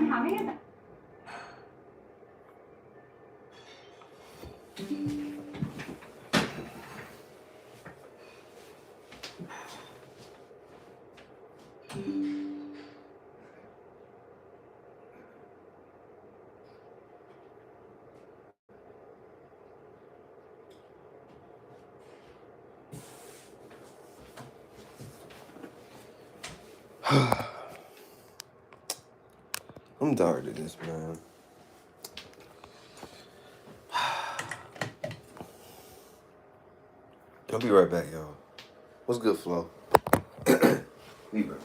I'm having it. I'm tired of this, man. I'll be right back, y'all. What's good, Flo? Be right back.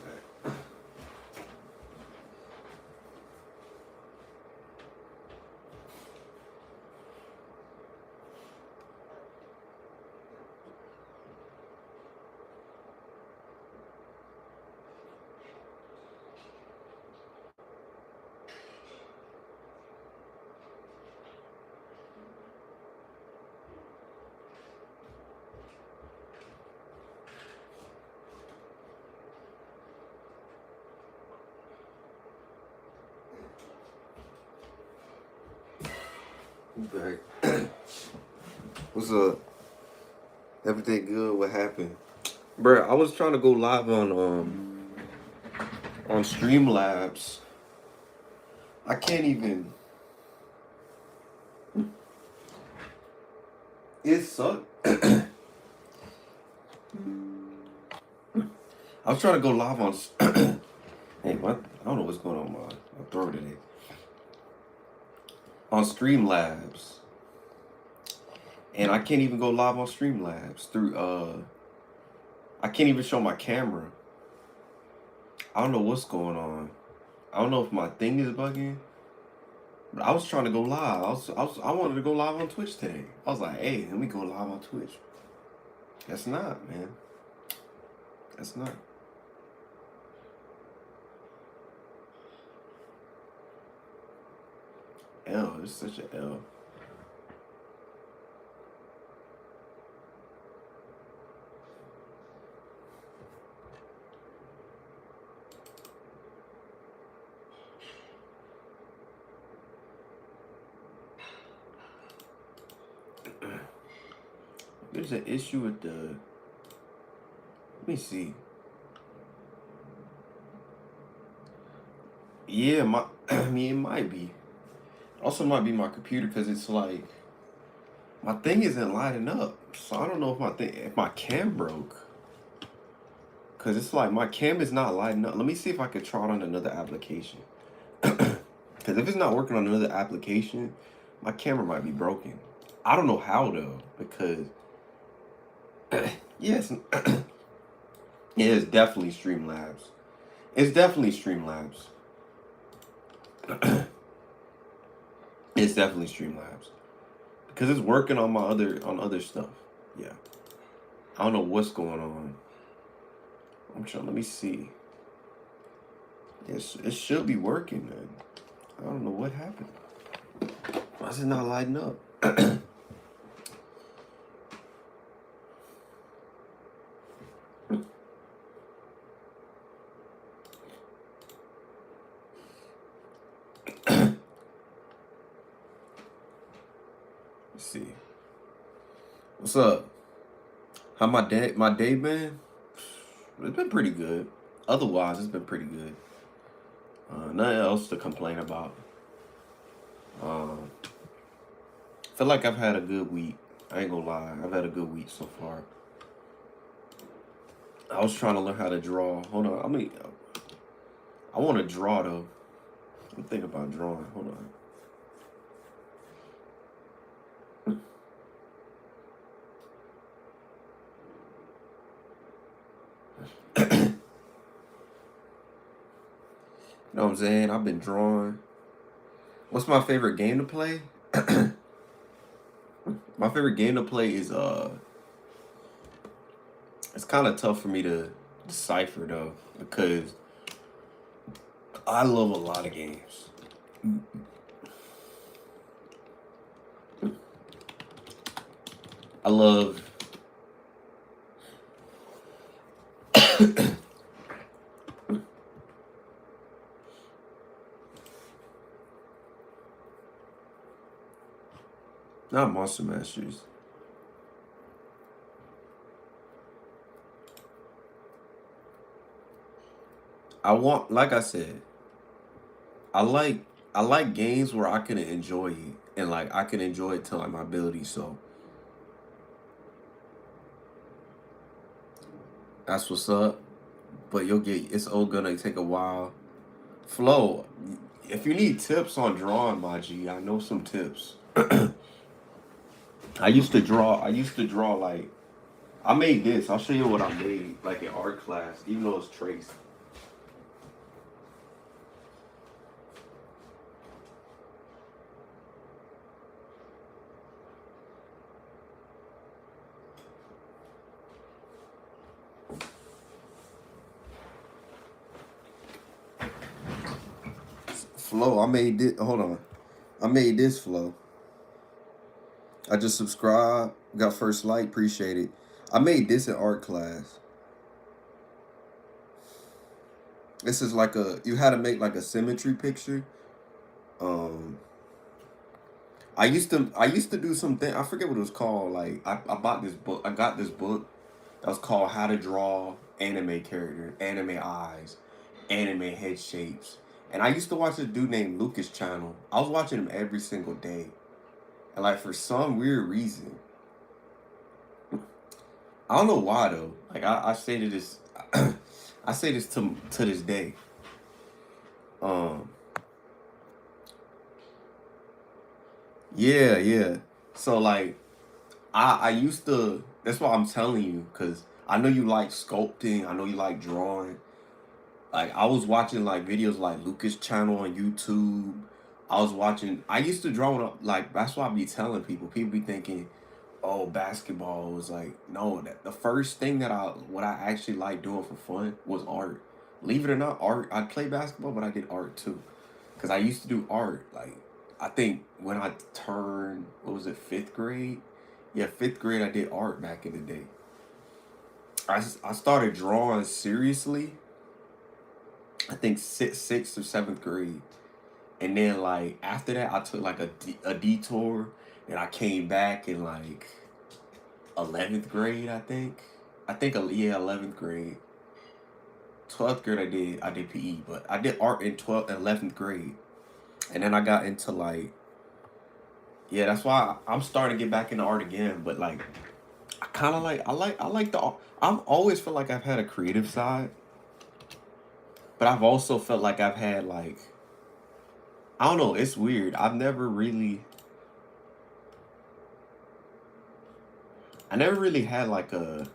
Back. What's up? Everything good? What happened? Bruh, I was trying to go live on Streamlabs. I can't even. It sucked. I was trying to go live on. Hey, I don't know what's going on with my throat today. On Streamlabs. And I can't even go live on Streamlabs through I can't even show my camera. I don't know what's going on. I don't know if my thing is bugging. But I was trying to go live. I wanted to go live on Twitch today. I was like, hey, let me go live on Twitch. That's not, man. That's not. L, it's such an L. There's an issue with the. Let me see. Yeah, I mean, it might be. Also, might be my computer because it's like my thing isn't lighting up. So I don't know if my cam broke. Cause it's like my cam is not lighting up. Let me see if I could try it on another application. Cause if it's not working on another application, my camera might be broken. I don't know how though, because yes, it is definitely Streamlabs. It's definitely Streamlabs. It's definitely Streamlabs. Because it's working on my other stuff. Yeah. I don't know what's going on. Let me see. It should be working, man. I don't know what happened. Why is it not lighting up? Let's see. What's up? How my day been? It's been pretty good. Otherwise, it's been pretty good. Nothing else to complain about. Feel like I've had a good week. I ain't gonna lie. I've had a good week so far. I was trying to learn how to draw. Hold on. I want to draw though. I'm thinking about drawing. Hold on. You know what I'm saying? I've been drawing. What's my favorite game to play? My favorite game to play is it's kind of tough for me to decipher though, because I love a lot of games. I love Not Monster Masters. I want, like I said, I like I like games where I can enjoy it and like I can enjoy it to like my ability. So that's what's up. But you'll get it's all gonna take a while. Flow. If you need tips on drawing, my G, I know some tips. I used to draw. I used to draw like I made this. I'll show you what I made like in art class, even though it's traced. Flow. I made this. Hold on. I made this flow. I just subscribed. Got first like. Appreciate it. I made this in art class. This is like a you had to make like a symmetry picture. Um, I used to do something. I forget what it was called. Like I bought this book. I got this book that was called How to Draw Anime Characters, Anime Eyes, Anime Head Shapes. And I used to watch this dude named Lucas channel. I was watching him every single day. And like for some weird reason, I don't know why though. Like I say to this I say this to this day. Um yeah, yeah. So like I used to that's why I'm telling you, cause I know you like sculpting, I know you like drawing. Like I was watching like videos like Lucas channel on YouTube. I used to draw like that's why I be telling people. People be thinking, oh, basketball was like no, that the first thing that what I actually like doing for fun was art. Believe it or not, art. I play basketball, but I did art too. Cause I used to do art. Like I think when I turned what was it, fifth grade? Yeah, fifth grade I did art back in the day. I started drawing seriously I think sixth or seventh grade, and then like after that, I took like a detour, and I came back in like 11th grade. Yeah, 11th grade. 12th grade I did PE, but I did art in 12th and 11th grade, and then I got into like yeah, that's why I'm starting to get back into art again. But like I kind of like the I've always felt like I've had a creative side, but I've also felt like I've had like I don't know. It's weird. I never really had like a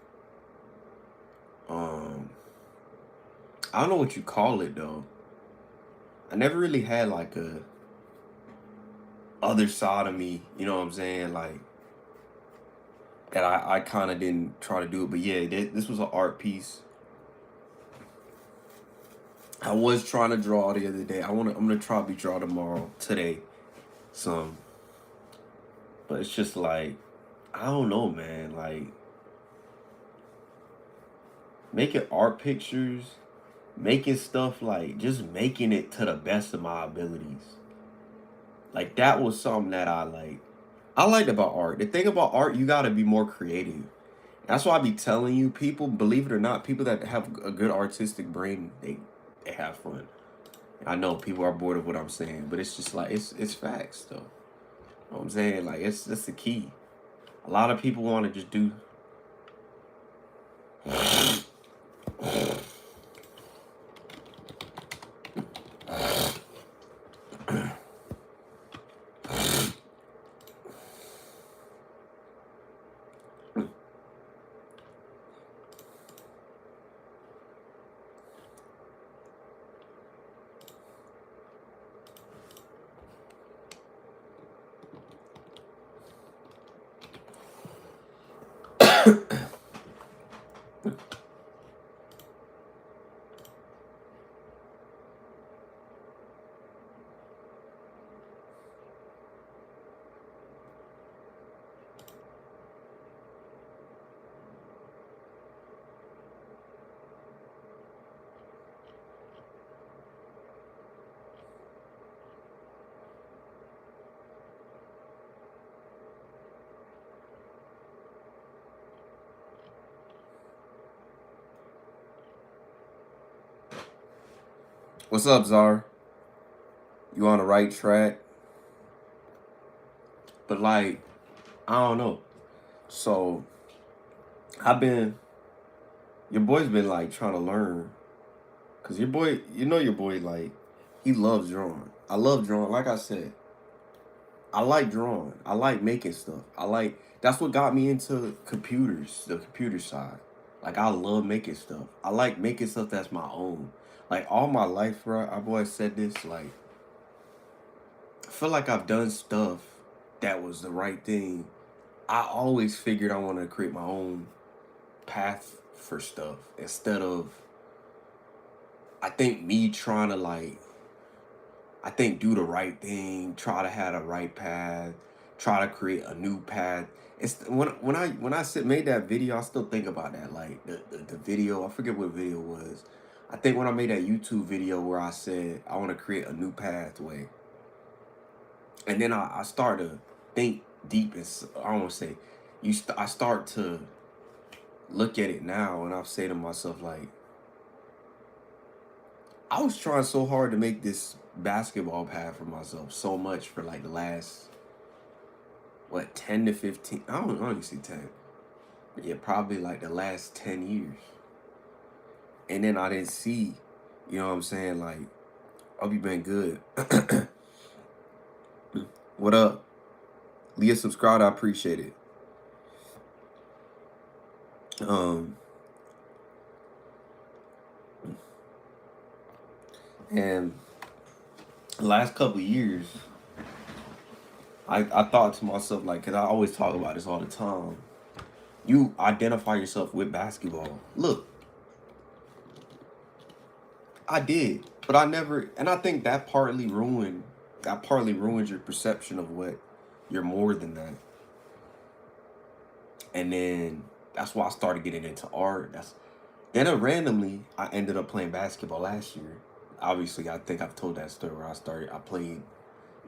um I don't know what you call it though. I never really had like a other side of me, you know what I'm saying? Like that I kind of didn't try to do it, but yeah, this was an art piece. I was trying to draw the other day. I'm gonna try to be draw tomorrow, today, some. But it's just like I don't know, man. Like making art pictures, making stuff like just making it to the best of my abilities. Like that was something that I liked about art. The thing about art, you gotta be more creative. That's why I be telling you, people, believe it or not, people that have a good artistic brain, they have fun. I know people are bored of what I'm saying, but it's just like it's facts though. You know what I'm saying? Like it's that's the key. A lot of people want to just do What's up, Czar? You on the right track? But like, I don't know. So I've been your boy's been like trying to learn. Cause your boy, your boy like he loves drawing. I love drawing. Like I said, I like drawing. I like making stuff. That's what got me into computers, the computer side. Like I love making stuff. I like making stuff that's my own. Like all my life, bro, I've always said this, like I feel like I've done stuff that was the right thing. I always figured I want to create my own path for stuff instead of I think me trying to do the right thing, try to have the right path, try to create a new path. It's made that video, I still think about that. Like the video, I forget what video it was. I think when I made that YouTube video where I said I want to create a new pathway, and then I start to think deep. I don't want to say I start to look at it now, and I say to myself like, I was trying so hard to make this basketball path for myself so much for like the last 10 to 15. I don't honestly 10. Yeah, probably like the last 10 years. And then I didn't see, you know what I'm saying? Like, I'll be been good. What up? Leah subscribed, I appreciate it. And the last couple of years, I thought to myself, like, because I always talk about this all the time. You identify yourself with basketball. Look, I did, but I never, and I think that partly ruins your perception of what you're more than that. And then that's why I started getting into art. Then randomly I ended up playing basketball last year. Obviously, I think I've told that story where I played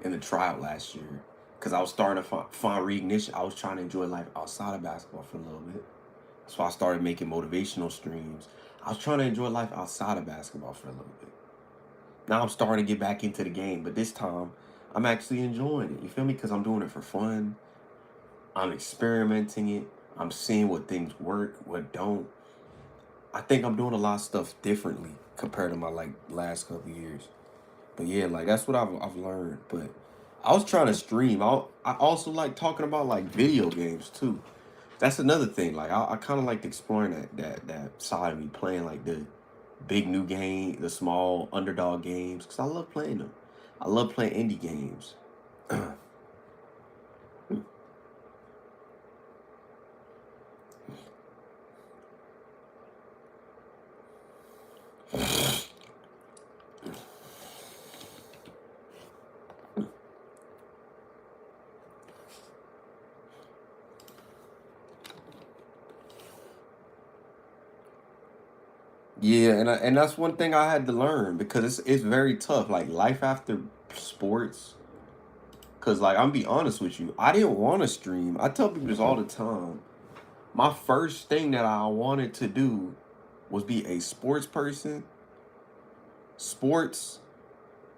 in the tryout last year because I was starting to find reignition. I was trying to enjoy life outside of basketball for a little bit. That's why I started making motivational streams. I was trying to enjoy life outside of basketball for a little bit. Now I'm starting to get back into the game, but this time I'm actually enjoying it. You feel me? Because I'm doing it for fun. I'm experimenting it. I'm seeing what things work, what don't. I think I'm doing a lot of stuff differently compared to my last couple of years. But yeah, like that's what I've learned. But I was trying to stream. I also like talking about like video games too. That's another thing. Like I kind of liked exploring that side of me, playing like the big new game, the small underdog games, because I love playing them. I love playing indie games. Yeah, and that's one thing I had to learn because it's very tough. Like life after sports. Cause like I'm be honest with you, I didn't want to stream. I tell people this all the time. My first thing that I wanted to do was be a sports person, sports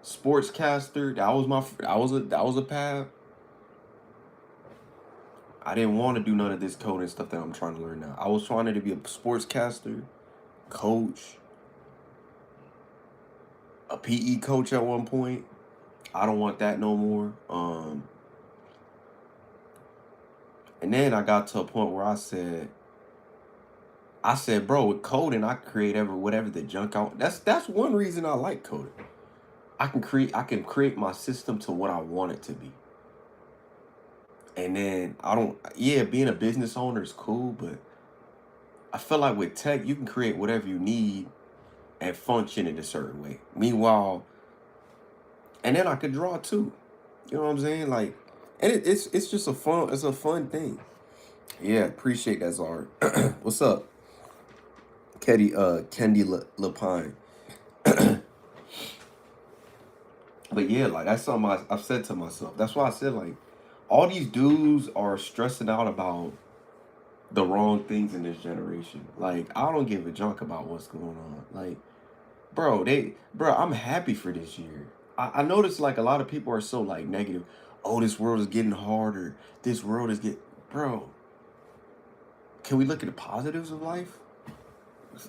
sportscaster. That was a path. I didn't want to do none of this coding stuff that I'm trying to learn now. I was trying to be a sportscaster, coach, a PE coach at one point. I don't want that no more. And then I got to a point where I said, bro, with coding, I create whatever the junk I want. That's one reason I like coding. I can create my system to what I want it to be. And then being a business owner is cool, but I feel like with tech, you can create whatever you need and function in a certain way. Meanwhile, and then I could draw too. You know what I'm saying? Like, and it's just it's a fun thing. Yeah, appreciate that, Zara. What's up? Kendi Lapine. But yeah, like that's something I've said to myself. That's why I said like all these dudes are stressing out about the wrong things in this generation. Like I don't give a junk about what's going on. Like Bro, I'm happy for this year. I noticed like a lot of people are so like negative. Oh, this world is getting harder. This world is get bro. Can we look at the positives of life?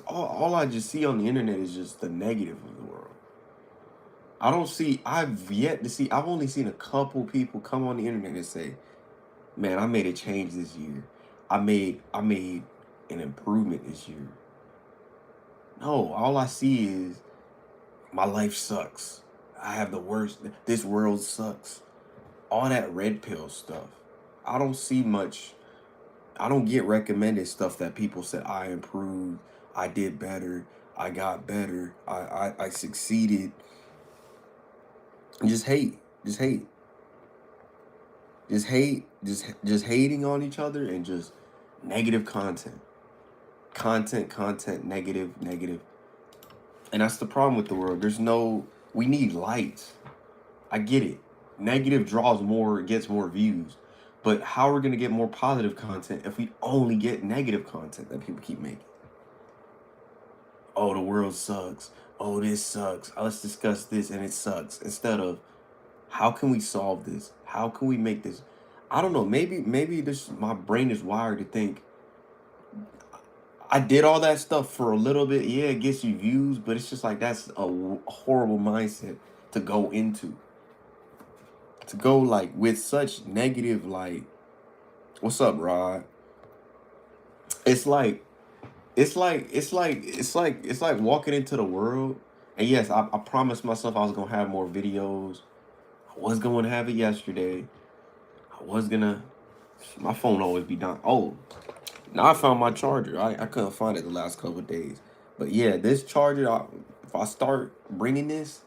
All I just see on the internet is just the negative of the world. I don't see. I've yet to see. I've only seen a couple people come on the internet and say, "Man, I made a change this year. I made an improvement this year." No, all I see is my life sucks. I have the worst. This world sucks. All that red pill stuff. I don't see much. I don't get recommended stuff that people said I improved, I did better, I got better, I succeeded. Just hate, just hate, just hate, just hating on each other and just negative content, content, negative, negative. And that's the problem with the world. There's no. We need light. I get it. Negative draws more, gets more views. But how are we gonna get more positive content if we only get negative content that people keep making? Oh, the world sucks. Oh, this sucks. Let's discuss this and it sucks. Instead of how can we solve this? How can we make this? I don't know. Maybe this my brain is wired to think I did all that stuff for a little bit. Yeah, it gets you views, but it's just like that's a horrible mindset to go into. To go like with such negative like, what's up, Rod? It's like it's like walking into the world. And yes, I promised myself I was gonna have more videos. I was going to have it yesterday. I was gonna. My phone always be down. Oh, now I found my charger. I couldn't find it the last couple of days. But yeah, this charger. If I start bringing this,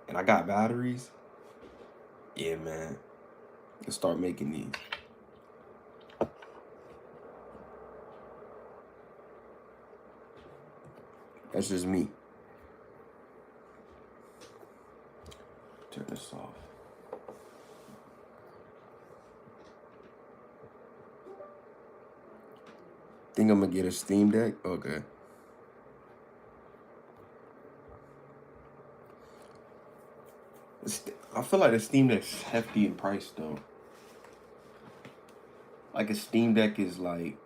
and I got batteries, yeah, man, I'll start making these. That's just me. Turn this off. Think I'm gonna get a Steam Deck? Okay. I feel like the Steam Deck's hefty in price though. Like a Steam Deck is like,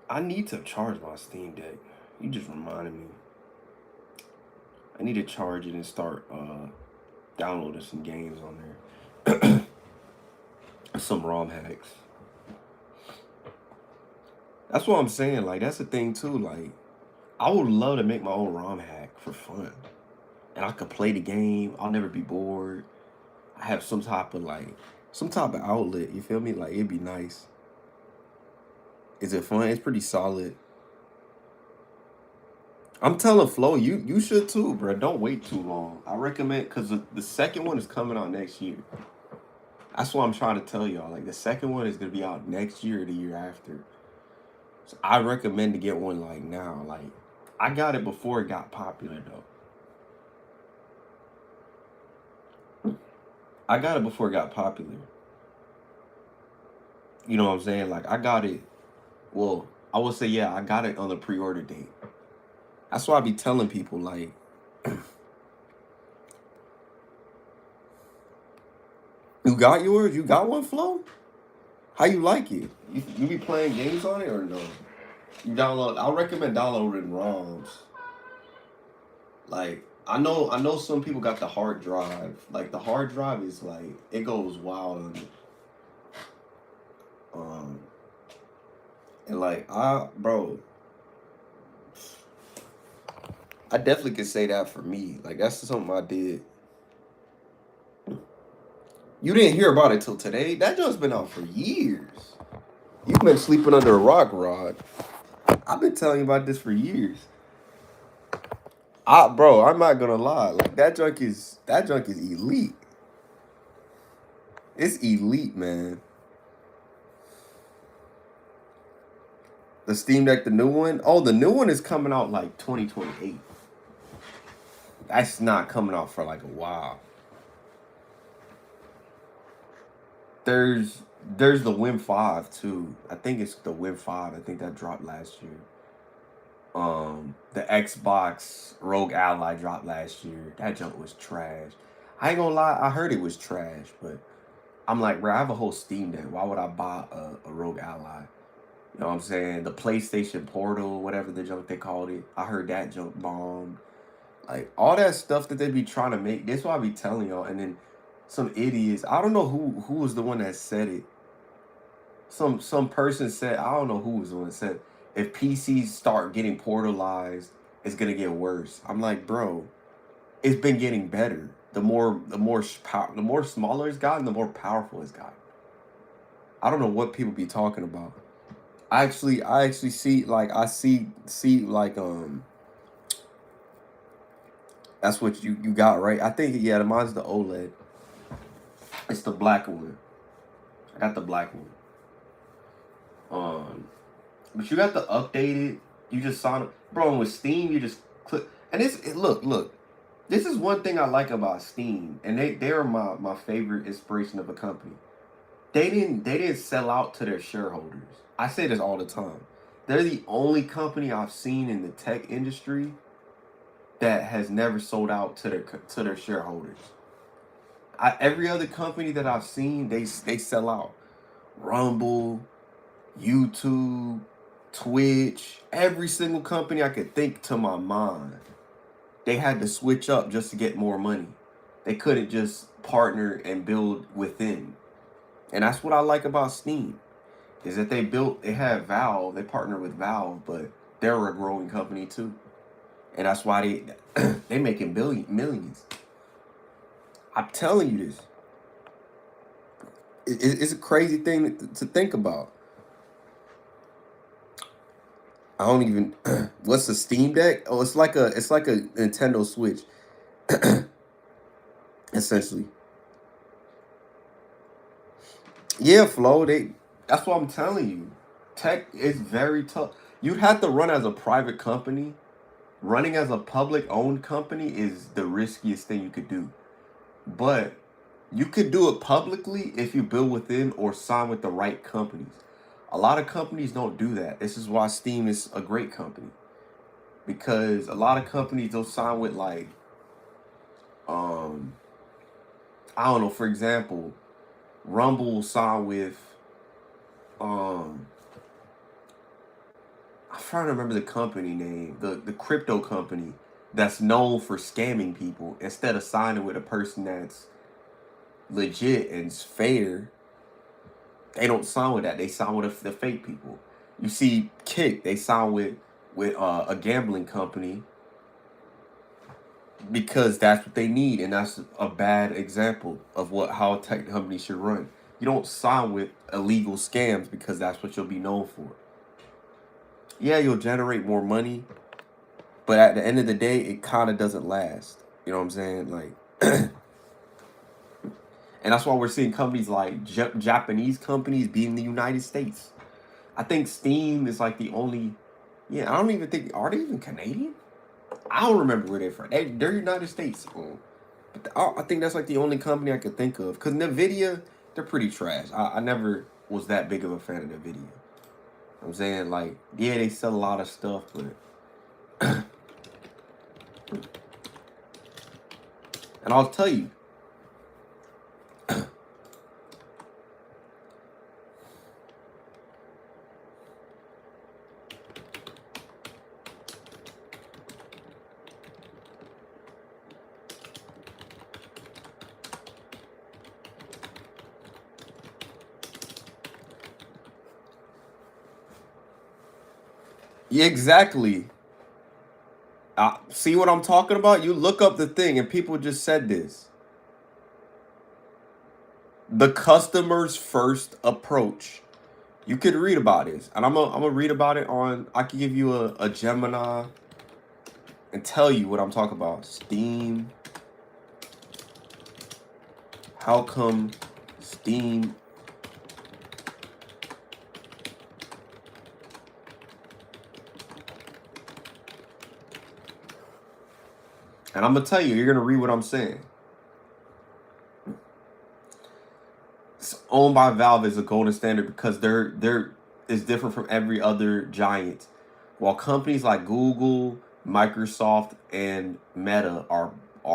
I need to charge my Steam Deck. You just reminded me. I need to charge it and start downloading some games on there. Some ROM hacks. That's what I'm saying. Like that's the thing too. Like I would love to make my own ROM hack for fun, and I could play the game. I'll never be bored. I have some type of outlet. You feel me? Like it'd be nice. Is it fun? It's pretty solid. I'm telling Flo, you should too, bro. Don't wait too long. I recommend because the second one is coming out next year. That's what I'm trying to tell y'all. Like the second one is gonna be out next year or the year after. So I recommend to get one like now. Like I got it before it got popular though. I got it before it got popular. You know what I'm saying? Like I got it. Well, I would say yeah, I got it on the pre-order date. That's why I be telling people like, you got yours? You got one, Flo? How you like it? You be playing games on it or no? You download. I recommend downloading ROMs. Like I know some people got the hard drive. Like the hard drive is like it goes wild on it. Um and like bro, I definitely could say that for me. Like that's something I did. You didn't hear about it till today. That joint's been out for years. You've been sleeping under a rock, Rod. I've been telling you about this for years. Bro, I'm not gonna lie. Like that junk is elite. It's elite, man. The Steam Deck, the new one. Oh, the new one is coming out like 2028. That's not coming out for like a while. There's the Win 5 too. I think it's the Win 5. I think that dropped last year. The Xbox Rogue Ally dropped last year. That junk was trash. I ain't gonna lie, I heard it was trash, but I'm like, bro, I have a whole Steam Deck. Why would I buy a Rogue Ally? You know what I'm saying? The PlayStation Portal, whatever the junk they called it. I heard that junk bombed. Like, all that stuff that they be trying to make. That's why I be telling y'all. And then some idiots. I don't know who was the one that said it. Some person said, I don't know who was the one that said, if PCs start getting portalized, it's gonna get worse. I'm like, bro, it's been getting better. The more smaller it's gotten, the more powerful it's gotten. I don't know what people be talking about. I actually see like I see like that's what you got, right? I think, yeah, mine's the OLED. It's the black one. I got the black one. But you got to update it. You just sign it, bro. And with Steam, you just click, and look. This is one thing I like about Steam, and they're my favorite inspiration of a company. They didn't sell out to their shareholders. I say this all the time. They're the only company I've seen in the tech industry that has never sold out to their shareholders. Every other company that I've seen, they sell out. Rumble, YouTube, Twitch, every single company I could think to my mind, they had to switch up just to get more money. They couldn't just partner and build within. And that's what I like about Steam, is that they have Valve, they partner with Valve, but they're a growing company too. And that's why they making millions. I'm telling you this. It's a crazy thing to think about. I don't even. What's the Steam Deck? Oh, it's like a Nintendo Switch, essentially. Yeah, Flo. That's what I'm telling you. Tech is very tough. You'd have to run as a private company. Running as a public owned company is the riskiest thing you could do. But you could do it publicly if you build within or sign with the right companies. A lot of companies don't do that. This is why Steam is a great company. Because a lot of companies don't sign with like I don't know, for example, Rumble will sign with um I'm trying to remember the company name, the crypto company that's known for scamming people. Instead of signing with a person that's legit and fair, they don't sign with that. They sign with the fake people. You see, Kick, they sign with a gambling company because that's what they need, and that's a bad example of how a tech company should run. You don't sign with illegal scams because that's what you'll be known for. Yeah, you'll generate more money, but at the end of the day, it kind of doesn't last. You know what I'm saying? Like, and that's why we're seeing companies like Japanese companies being the United States. I think Steam is like the only. Yeah, I don't even think, are they even Canadian? I don't remember where they're from. They're United States. But I think that's like the only company I could think of. Because NVIDIA, they're pretty trash. I never was that big of a fan of NVIDIA. I'm saying, like, yeah, they sell a lot of stuff, but and I'll tell you, yeah, exactly. See what I'm talking about? You look up the thing, and people just said this. The customer's first approach. You could read about this, and I'm gonna read about it on. I can give you a Gemini and tell you what I'm talking about. Steam. How come Steam? And I'm gonna tell you, you're gonna read what I'm saying. It's owned by Valve is a golden standard because they're is different from every other giant. While companies like Google, Microsoft, and Meta are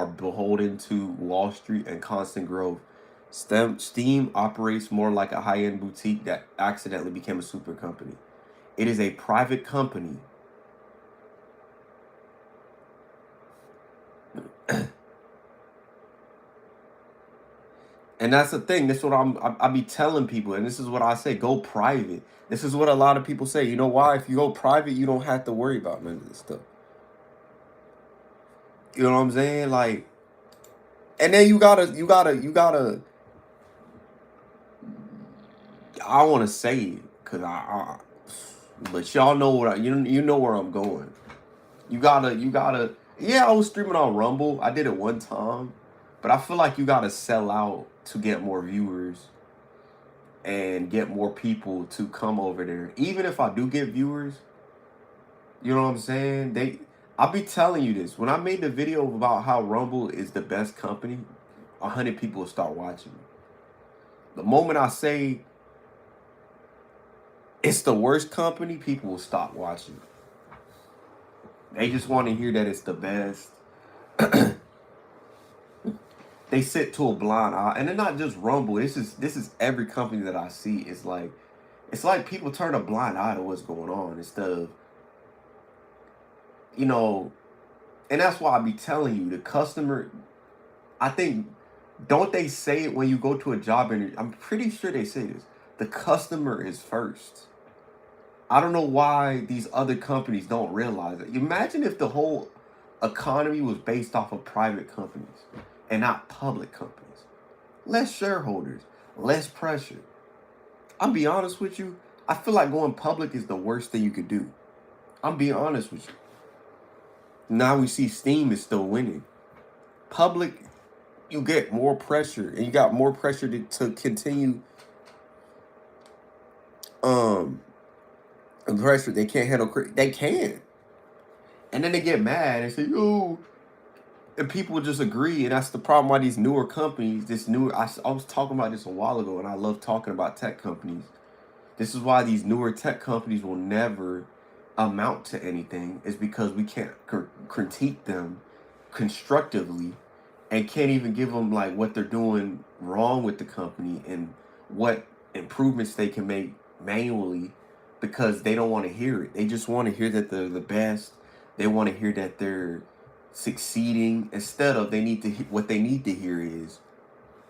beholden to Wall Street and constant growth, Steam operates more like a high-end boutique that accidentally became a super company. It is a private company. And that's the thing. This is what I be telling people, and this is what I say: go private. This is what a lot of people say. You know why? If you go private, you don't have to worry about none of this stuff. You know what I'm saying? Like, and then you gotta. I want to say it because but y'all know what you know where I'm going. You gotta. Yeah, I was streaming on Rumble. I did it one time, but I feel like you gotta sell out to get more viewers and get more people to come over there. Even if I do get viewers, you know what I'm saying? I'll be telling you this. When I made the video about how Rumble is the best company, 100 people will start watching me. The moment I say it's the worst company, people will stop watching. They just want to hear that it's the best. They sit to a blind eye, and they're not just Rumble. This is every company that I see. It's like people turn a blind eye to what's going on instead of, you know, and that's why I be telling you the customer. I think, don't they say it when you go to a job interview? I'm pretty sure they say this. The customer is first. I don't know why these other companies don't realize it. Imagine if the whole economy was based off of private companies and not public companies. Less shareholders, less pressure. I'll be honest with you. I feel like going public is the worst thing you could do. I'm being honest with you. Now we see Steam is still winning. Public, you get more pressure, and you got more pressure to continue pressure. They can't handle they can. And then they get mad and say, "Yo," and people just agree, and that's the problem why these newer companies, I was talking about this a while ago, and I love talking about tech companies. This is why these newer tech companies will never amount to anything, is because we can't critique them constructively and can't even give them like what they're doing wrong with the company and what improvements they can make manually, because they don't want to hear it. They just want to hear that they're the best. They want to hear that they're succeeding, instead of what they need to hear is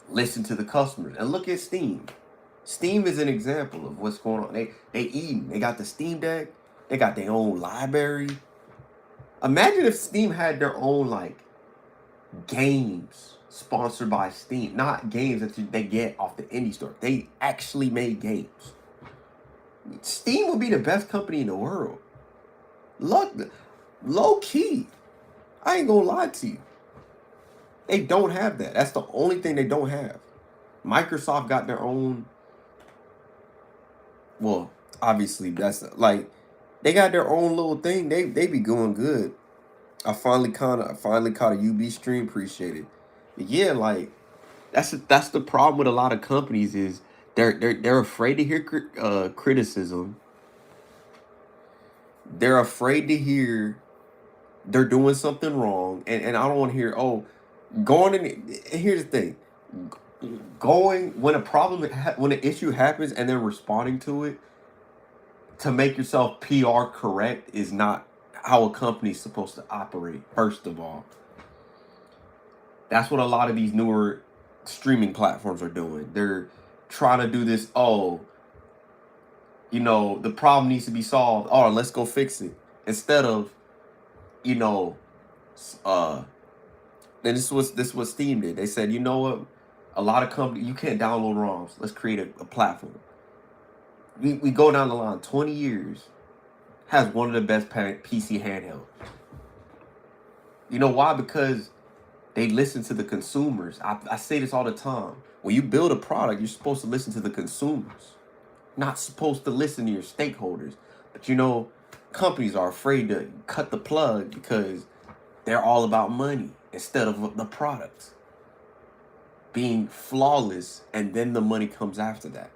listen to the customers. And look at Steam. Steam is an example of what's going on. They eating. They got the Steam Deck. They got their own library. Imagine if Steam had their own like games sponsored by Steam, not games that they get off the indie store. They actually made games. Steam would be the best company in the world. Look, low key. I ain't gonna lie to you. They don't have that. That's the only thing they don't have. Microsoft got their own. Well, obviously that's like they got their own little thing. They be going good. I finally caught a UB stream. Appreciate it. But yeah, like that's the problem with a lot of companies is they're afraid to hear criticism. They're afraid to hear they're doing something wrong, and I don't want to hear, oh, going in. And here's the thing: going when when an issue happens and then responding to it to make yourself PR correct is not how a company's supposed to operate. First of all, that's what a lot of these newer streaming platforms are doing. They're trying to do this. Oh, the problem needs to be solved. Oh, let's go fix it, instead of, you know, and this is what Steam did. They said, you know what, a lot of companies, you can't download ROMs. Let's create a platform. We go down the line, 20 years, has one of the best PC handhelds. You know why? Because they listen to the consumers. I say this all the time. When you build a product, you're supposed to listen to the consumers, not supposed to listen to your stakeholders. But companies are afraid to cut the plug because they're all about money instead of the products being flawless, and then the money comes after that.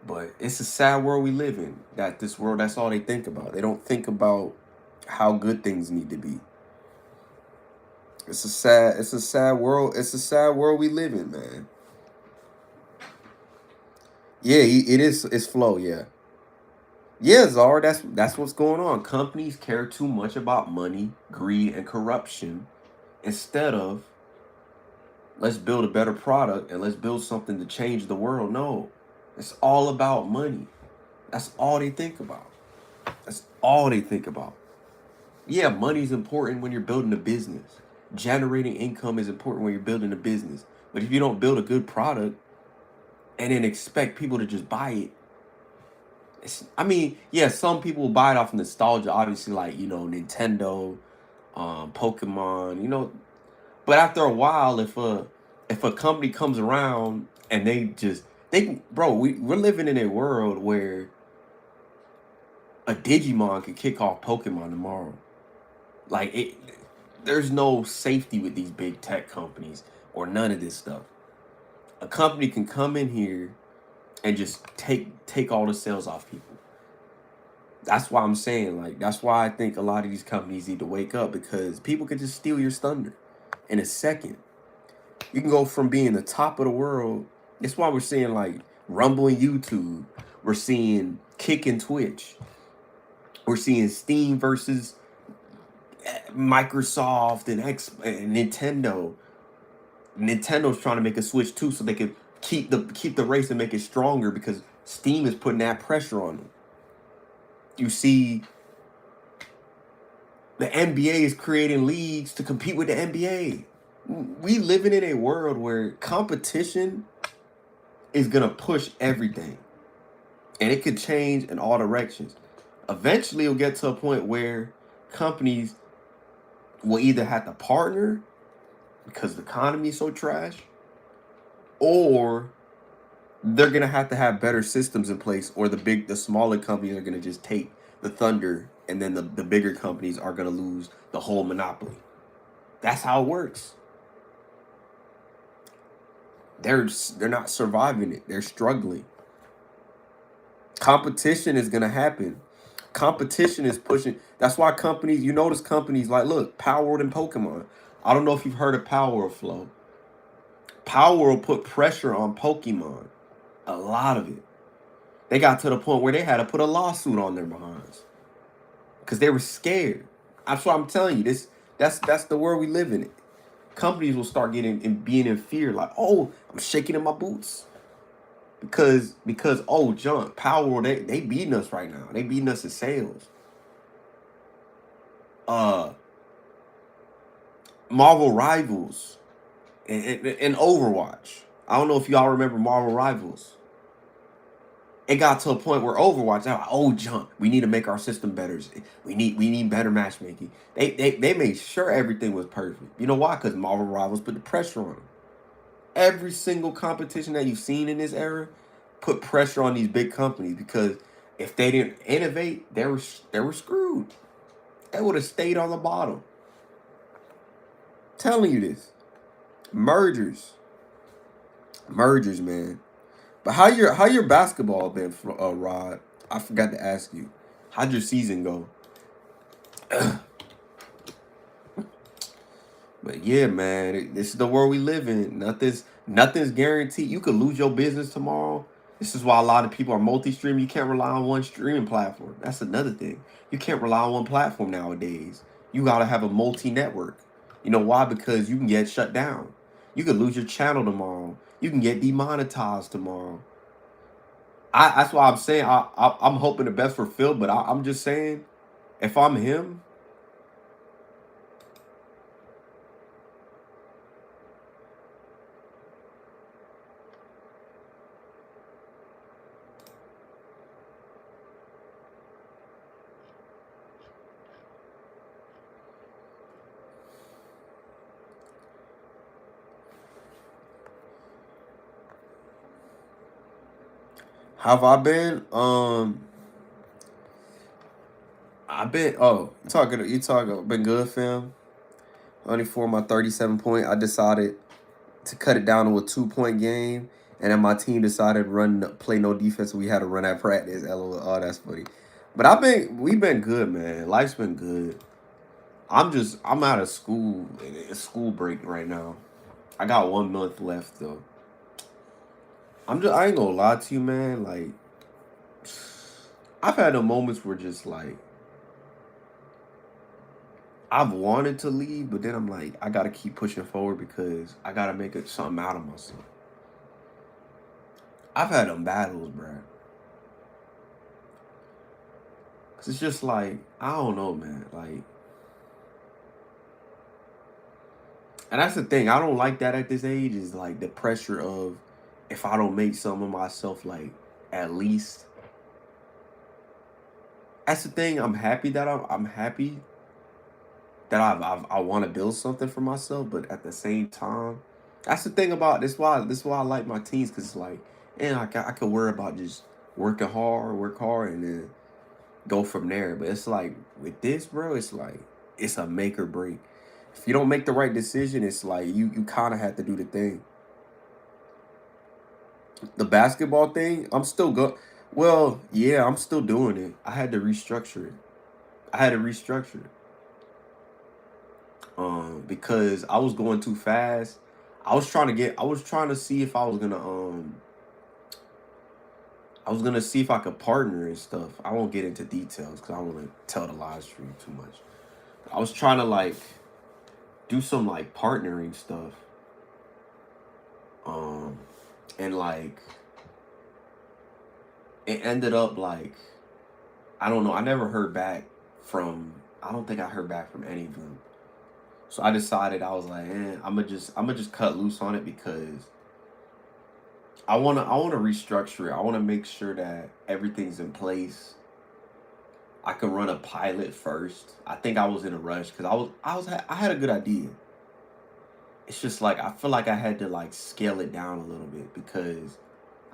But it's a sad world we live in. That this world, that's all they think about. They don't think about how good things need to be. It's a sad world. It's a sad world we live in, man. Yeah, it is. It's flow. Yeah, yeah, Zara. That's what's going on. Companies care too much about money, greed, and corruption instead of let's build a better product and let's build something to change the world. No, it's all about money. That's all they think about. That's all they think about. Yeah, money's important when you're building a business. Generating income is important when you're building a business. But if you don't build a good product and then expect people to just buy it, I mean, yeah, some people will buy it off nostalgia, obviously, like, Nintendo, Pokemon, But after a while, if a company comes around and we're living in a world where a Digimon could kick off Pokemon tomorrow. Like there's no safety with these big tech companies or none of this stuff. A company can come in here and just take all the sales off people. That's why I'm saying, like, that's why I think a lot of these companies need to wake up, because people could just steal your thunder in a second. You can go from being the top of the world. That's why we're seeing like Rumble and YouTube. We're seeing Kick and Twitch. We're seeing Steam versus Microsoft and Nintendo. Nintendo's trying to make a Switch too, so they can keep the race and make it stronger, because Steam is putting that pressure on them. You see, the NBA is creating leagues to compete with the NBA. We living in a world where competition is gonna push everything, and it could change in all directions. Eventually, it'll get to a point where companies will either have to partner because the economy is so trash, or they're gonna have to have better systems in place, or the smaller companies are gonna just take the thunder, and then the bigger companies are gonna lose the whole monopoly. That's how it works. They're not surviving it. They're struggling. Competition is gonna happen. Competition is pushing. That's why companies, you notice companies like, look, Power World and Pokemon. I don't know if you've heard of Power World Flow. Power World put pressure on Pokemon. A lot of it. They got to the point where they had to put a lawsuit on their behinds because they were scared. That's what I'm telling you. That's the world we live in. Companies will start being in fear, like, oh, I'm shaking in my boots. Because oh, John, Power World, they beating us right now. They beating us in sales. Marvel Rivals and Overwatch. I don't know if y'all remember Marvel Rivals. It got to a point where Overwatch, they're like, oh, John, we need to make our system better. We need better matchmaking. They made sure everything was perfect. You know why? Because Marvel Rivals put the pressure on them. Every single competition that you've seen in this era put pressure on these big companies, because if they didn't innovate, they were screwed. They would have stayed on the bottom. Telling you this. Mergers, man. But how your basketball been, Rod? I forgot to ask you. How'd your season go? But yeah, man, this is the world we live in. Nothing's guaranteed. You could lose your business tomorrow. This is why a lot of people are multi-stream. You can't rely on one streaming platform. That's another thing. You can't rely on one platform nowadays. You gotta have a multi-network. You know why? Because you can get shut down. You could lose your channel tomorrow. You can get demonetized tomorrow. That's why I'm saying I'm hoping the best for Phil, but I'm just saying, if I'm him, how have I been? I've been, oh, you talking been good, fam. Only for my 37 point. I decided to cut it down to a 2-point game. And then my team decided to play no defense. So we had to run at practice. LOL. Oh, that's funny. But we've been good, man. Life's been good. I'm out of school. It's school break right now. I got 1 month left though. I ain't gonna lie to you, man. Like, I've had the moments where just like I've wanted to leave, but then I'm like, I gotta keep pushing forward because I gotta make something out of myself. I've had them battles, bruh. Cause it's just like, I don't know, man. Like, and that's the thing. I don't like that at this age, is like the pressure of if I don't make some of myself, like, at least. That's the thing. I'm happy that I'm happy that I want to build something for myself, but at the same time, that's the thing about this. Why I like my teens, because it's like, and I could worry about just work hard, and then go from there. But it's like with this, bro, it's like it's a make or break. If you don't make the right decision, it's like you kind of have to do the thing. The basketball thing, I'm still go. Well, yeah, I'm still doing it. I had to restructure it. I had to restructure it. Because I was going too fast. I was trying to see if I was gonna see if I could partner and stuff. I won't get into details because I don't want to tell the live stream too much. I was trying to like do some like partnering stuff. And like it ended up like, I don't know. I never heard back from. I don't think I heard back from any of them. So I decided, I was like, I'm gonna just cut loose on it because I wanna restructure it. I wanna make sure that everything's in place. I could run a pilot first. I think I was in a rush because I had a good idea. It's just like I feel like I had to like scale it down a little bit because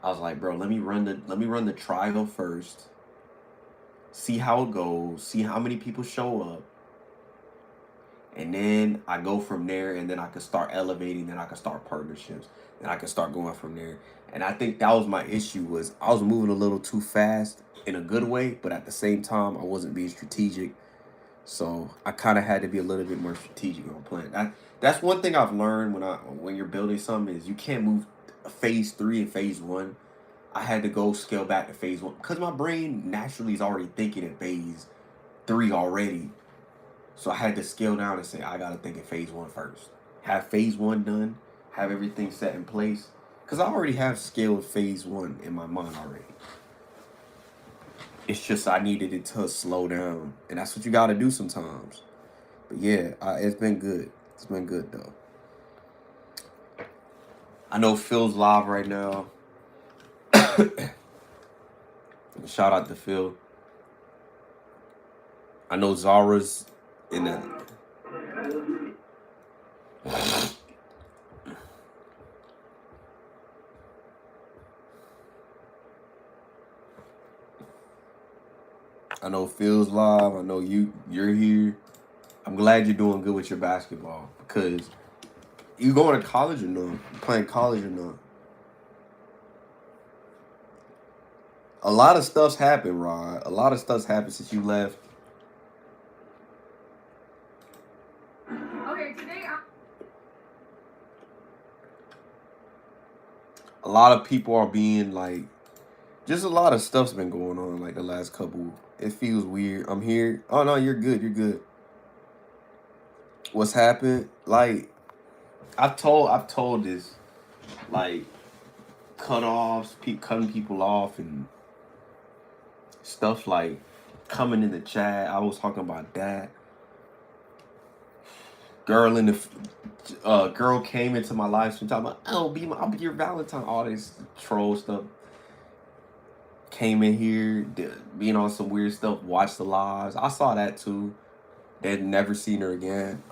I was like, bro, let me run the trial first. See how it goes. See how many people show up. And then I go from there, and then I can start elevating, then I can start partnerships, then I can start going from there. And I think that was my issue, was I was moving a little too fast in a good way, but at the same time I wasn't being strategic. So I kind of had to be a little bit more strategic on playing. That's one thing I've learned when you're building something, is you can't move phase 3 and phase 1. I had to go scale back to phase 1 because my brain naturally is already thinking in phase 3 already. So I had to scale down and say, I got to think in phase 1 first. Have phase 1 done, have everything set in place. Because I already have scaled phase 1 in my mind already. It's just I needed it to slow down. And that's what you got to do sometimes. But yeah, it's been good. It's been good, though. I know Phil's live right now. Shout out to Phil. I know Zara's in that. I know Phil's live. I know you're here. I'm glad you're doing good with your basketball, because you going to college or no? You playing college or not? A lot of stuff's happened, Rod. A lot of stuff's happened since you left. Okay, today A lot of people are being like, just a lot of stuff's been going on like the last couple. It feels weird. I'm here. Oh no, you're good. You're good. What's happened? Like, I've told this, like, cutoffs, cutting people off, and stuff like coming in the chat. I was talking about that. Girl came into my life and talking about, I'll be your Valentine. All this troll stuff. Came in here, being on some weird stuff. Watched the lives. I saw that too. They'd never seen her again.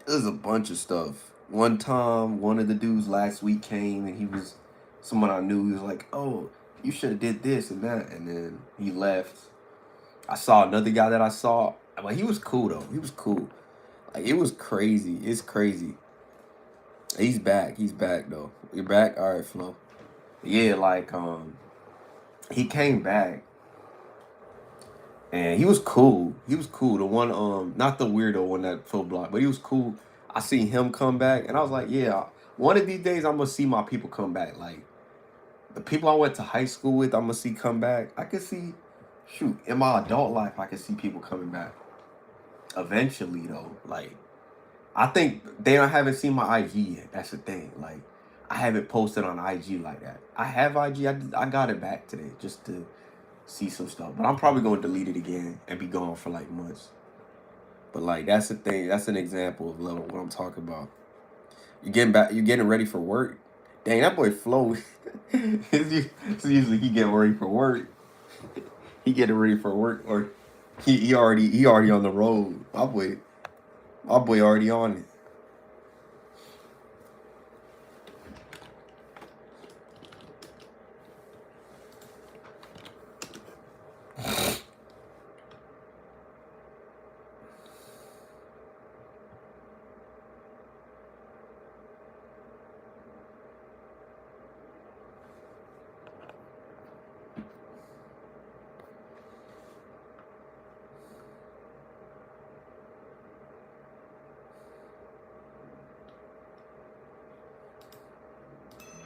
There's a bunch of stuff. One time, one of the dudes last week came, and he was someone I knew. He was like, "Oh, you should have did this and that," and then he left. I saw another guy that I saw. Well, he was cool though. He was cool. Like it was crazy. It's crazy. He's back. He's back though. You're back. All right, Flo. Yeah, like he came back and he was cool. He was cool. The one not the weirdo one that Phil blocked, but he was cool. I seen him come back and I was like, yeah, one of these days I'm gonna see my people come back. Like the people I went to high school with, I'm gonna see come back. I could see, shoot, in my adult life, I could see people coming back. Eventually, though, like I think haven't seen my IG yet. That's the thing. Like I haven't posted on IG like that. I have IG. I got it back today just to see some stuff, but I'm probably gonna delete it again and be gone for like months. But like that's the thing. That's an example of what I'm talking about. You're getting back. You're getting ready for work. Dang, that boy Flo. It's usually he getting ready for work. He getting ready for work, or he already on the road. My boy already on it.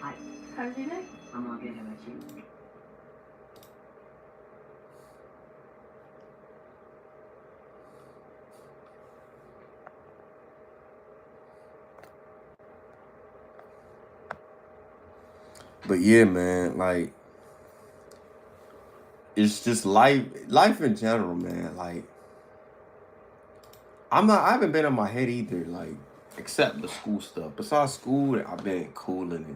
Hi. How's your day? I'm okay. How about you? But yeah, man, like it's just life in general, man. Like I haven't been in my head either, like except the school stuff. Besides school, I've been cooling it.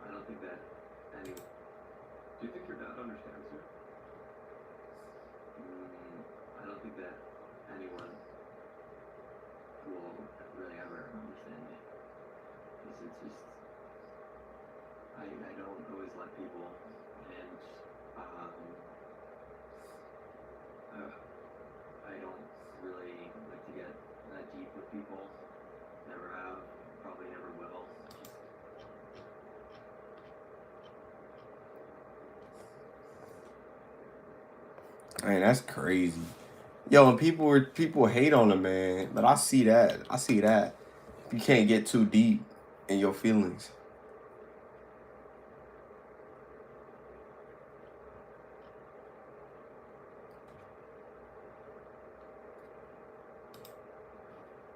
I don't think that any. Do you think your dad understands you? I don't think that anyone will really ever understand me. Because it's just. I don't always let people. And. Um, I don't really like to get that deep with people. Never have. Probably never will. Man, that's crazy. Yo, and people hate on him, man. But I see that. I see that. You can't get too deep in your feelings.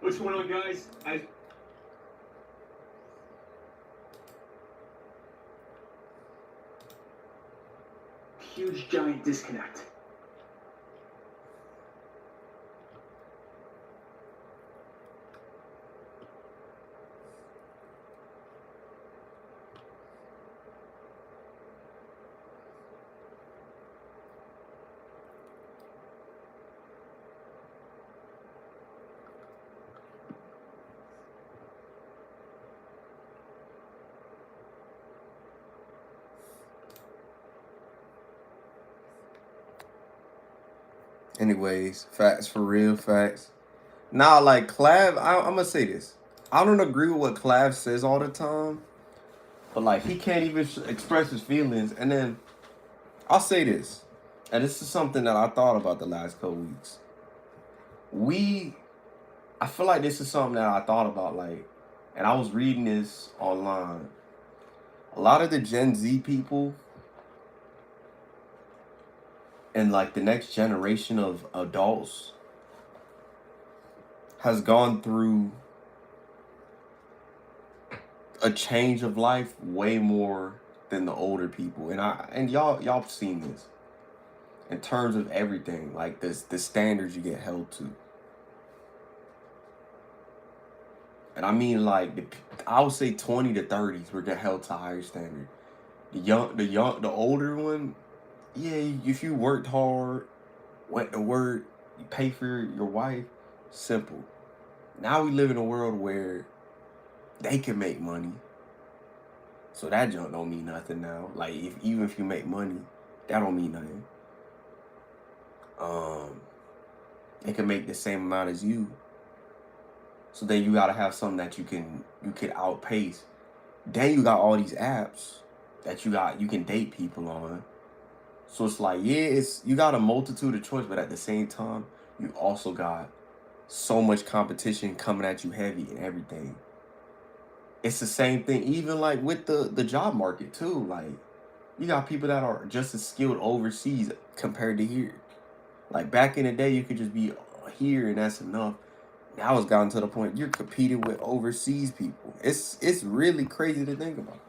What's going on, guys? Huge giant disconnect. Anyways, facts for real, facts. Now, like Clav, I'm gonna say this. I don't agree with what Clav says all the time, but like he can't even express his feelings. And then I'll say this, and this is something that I thought about the last couple weeks. I feel like this is something that I thought about, like, and I was reading this online. A lot of the Gen Z people and like the next generation of adults has gone through a change of life way more than the older people. And y'all seen this in terms of everything, like the standards you get held to. And I mean like I would say 20 to 30s were get held to a higher standard. The older one, yeah, if you worked hard, went to work, you pay for your wife, simple. Now we live in a world where they can make money. So that junk don't mean nothing now. Like even if you make money, that don't mean nothing. They can make the same amount as you. So then you gotta have something that you can outpace. Then you got all these apps that you can date people on. So it's like, yeah, you got a multitude of choice, but at the same time, you also got so much competition coming at you heavy and everything. It's the same thing, even like with the job market too. Like you got people that are just as skilled overseas compared to here. Like back in the day, you could just be here and that's enough. Now it's gotten to the point you're competing with overseas people. It's really crazy to think about.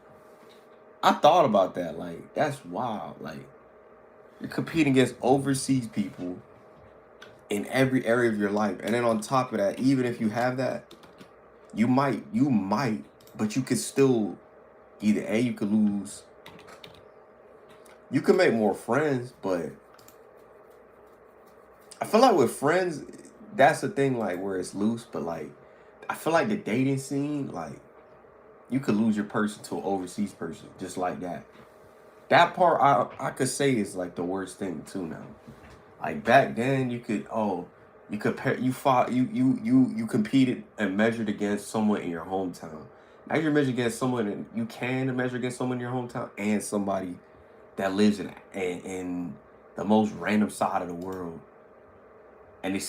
I thought about that. Like that's wild. Like you're competing against overseas people in every area of your life, and then on top of that, even if you have that, you might, but you could still either you could lose. You can make more friends, but I feel like with friends, that's the thing, like where it's loose. But like, I feel like the dating scene, like you could lose your person to an overseas person just like that. That part I could say is like the worst thing too now. Like back then, you compare you fought you competed and measured against someone in your hometown. Now you're measured against someone, and you can measure against someone in your hometown and somebody that lives in the most random side of the world. And you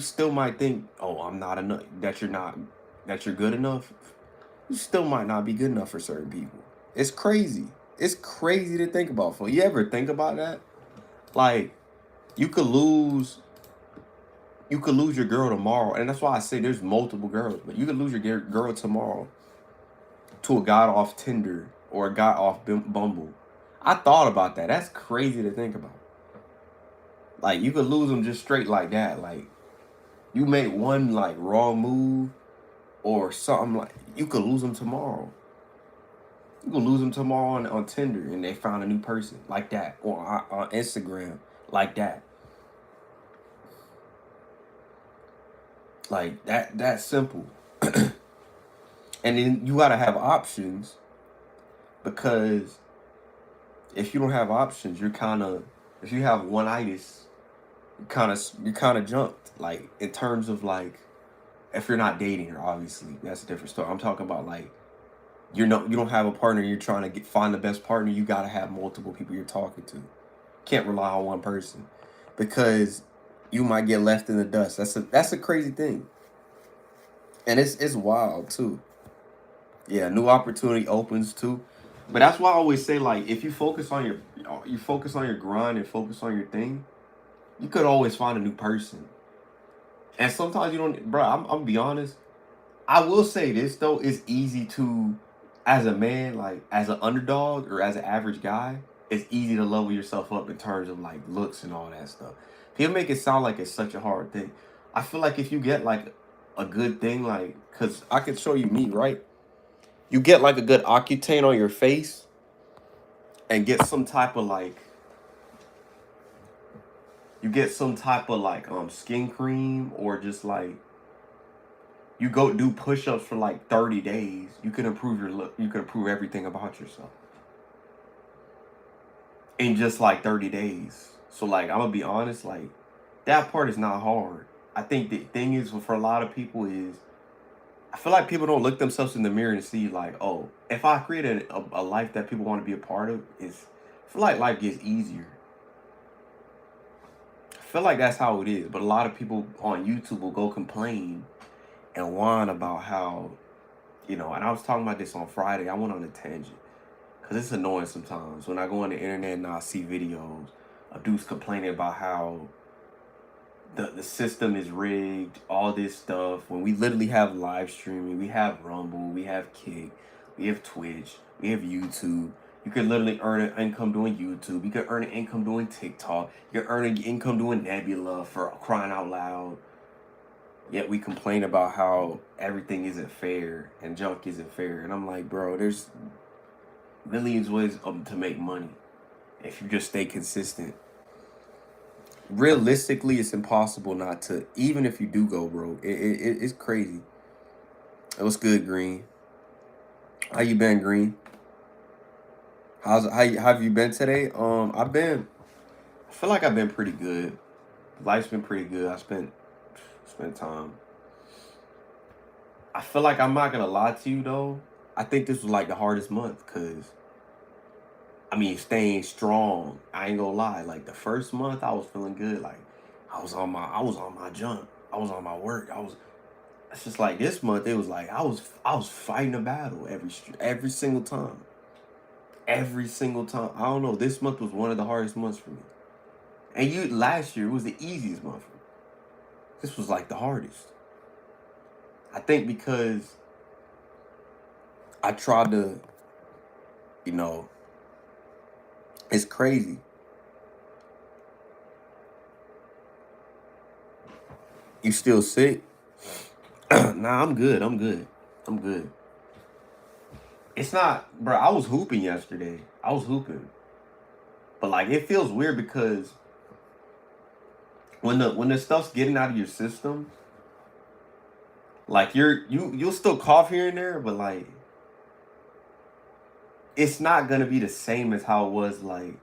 still might think, oh, I'm not enough, that you're good enough. You still might not be good enough for certain people. It's crazy. It's crazy to think about. For you ever think about that? Like you could lose your girl tomorrow, and that's why I say there's multiple girls. But you could lose your girl tomorrow to a guy off Tinder or a guy off Bumble. I thought about that. That's crazy to think about. Like you could lose them just straight like that. Like you make one like wrong move or something, like you could lose them tomorrow. You could lose them tomorrow on Tinder and they found a new person like that, or on Instagram like that. Like that's simple. And then you gotta have options, because if you don't have options, if you have one itis, you're kind of jumped. Like in terms of like, if you're not dating her, obviously that's a different story. I'm talking about like you don't have a partner. You're trying to find the best partner. You gotta have multiple people you're talking to. Can't rely on one person, because you might get left in the dust. That's a crazy thing, and it's wild too. Yeah, new opportunity opens too. But that's why I always say, like, if you focus on your grind and focus on your thing, you could always find a new person. And sometimes you don't, bro. I'm gonna be honest. I will say this though: it's easy to, as a man, like as an underdog or as an average guy, it's easy to level yourself up in terms of like looks and all that stuff. People make it sound like it's such a hard thing. I feel like if you get like a good thing, like, cause I could show you me, right? You get like a good Accutane on your face and get some type of like skin cream, or just like you go do push-ups for like 30 days, you can improve your look. You can improve everything about yourself in just like 30 days. So like I'm gonna be honest, like that part is not hard. I think the thing is for a lot of people is, I feel like people don't look themselves in the mirror and see like, oh, if I create a life that people want to be a part of, I feel like life gets easier. I feel like that's how it is. But a lot of people on YouTube will go complain and whine about how, and I was talking about this on Friday. I went on a tangent because it's annoying sometimes when I go on the internet and I see videos of dudes complaining about how the system is rigged, all this stuff, when we literally have live streaming, we have Rumble, we have Kick, we have Twitch, we have YouTube. You could literally earn an income doing YouTube. You could earn an income doing TikTok. You could earn an income doing Nebula, for crying out loud. Yet we complain about how everything isn't fair and junk isn't fair. And I'm like, bro, Millions of ways to make money if you just stay consistent. Realistically, it's impossible not to. Even if you do go broke, it's crazy. What's good, Green? How you been, Green? How have you been today? I've been. I feel like I've been pretty good. Life's been pretty good. I spent time. I feel like I'm not gonna lie to you though. I think this was like the hardest month because I mean staying strong. I ain't gonna lie. Like the first month I was feeling good. Like I was on my jump. I was on my work. It's just like this month it was like I was fighting a battle every single time. Every single time. I don't know. This month was one of the hardest months for me. And you last year it was the easiest month for me. This was like the hardest. I think because I tried to, you know, it's crazy. You still sick? Nah, I'm good. I'm good. I'm good. It's not, bro. I was hooping yesterday. I was hooping, but like it feels weird because when the stuff's getting out of your system, like you'll still cough here and there, but like it's not gonna be the same as how it was. Like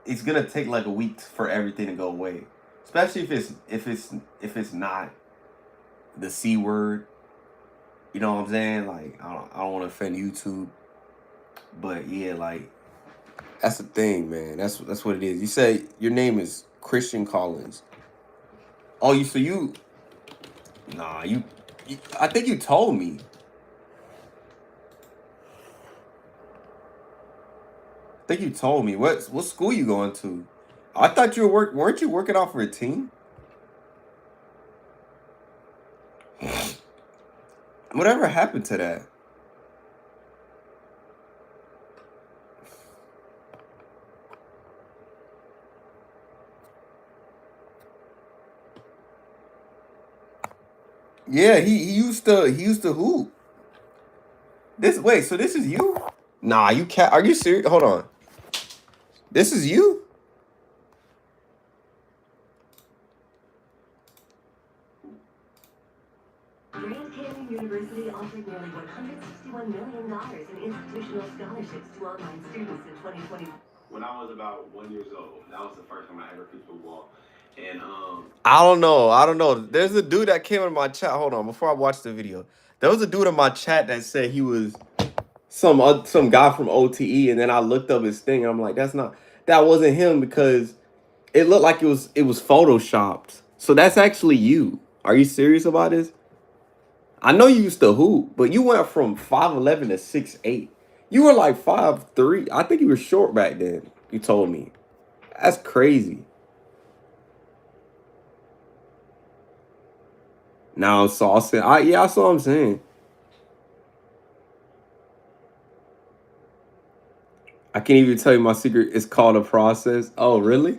it's gonna take like a week for everything to go away, especially if it's not the C word. You know what I'm saying? Like I don't want to offend YouTube, but yeah, like that's the thing, man. That's what it is. You say your name is Christian Collins. Oh, nah, you I think you told me. I think you told me. What school you going to? I thought you weren't you working out for a team? Whatever happened to that? Yeah, he used to hoop. So this is you? Nah, you can't. Are you serious? Hold on. This is you? Grand Canyon University offered nearly $161 million in institutional scholarships to online students in 2020. When I was about 1 year old, that was the first time I ever played football. And I don't know. I don't know. There's a dude that came in my chat. Hold on, before I watch the video, there was a dude in my chat that said he was some guy from OTE, and then I looked up his thing. And I'm like, that wasn't him because it looked like it was photoshopped. So that's actually you. Are you serious about this? I know you used to hoop, but you went from 5'11" to 6'8". You were like 5'3". I think you were short back then. You told me. That's crazy. Now Sauce. Yeah, I saw what I'm saying. I can't even tell you my secret. It's called a process. Oh, really?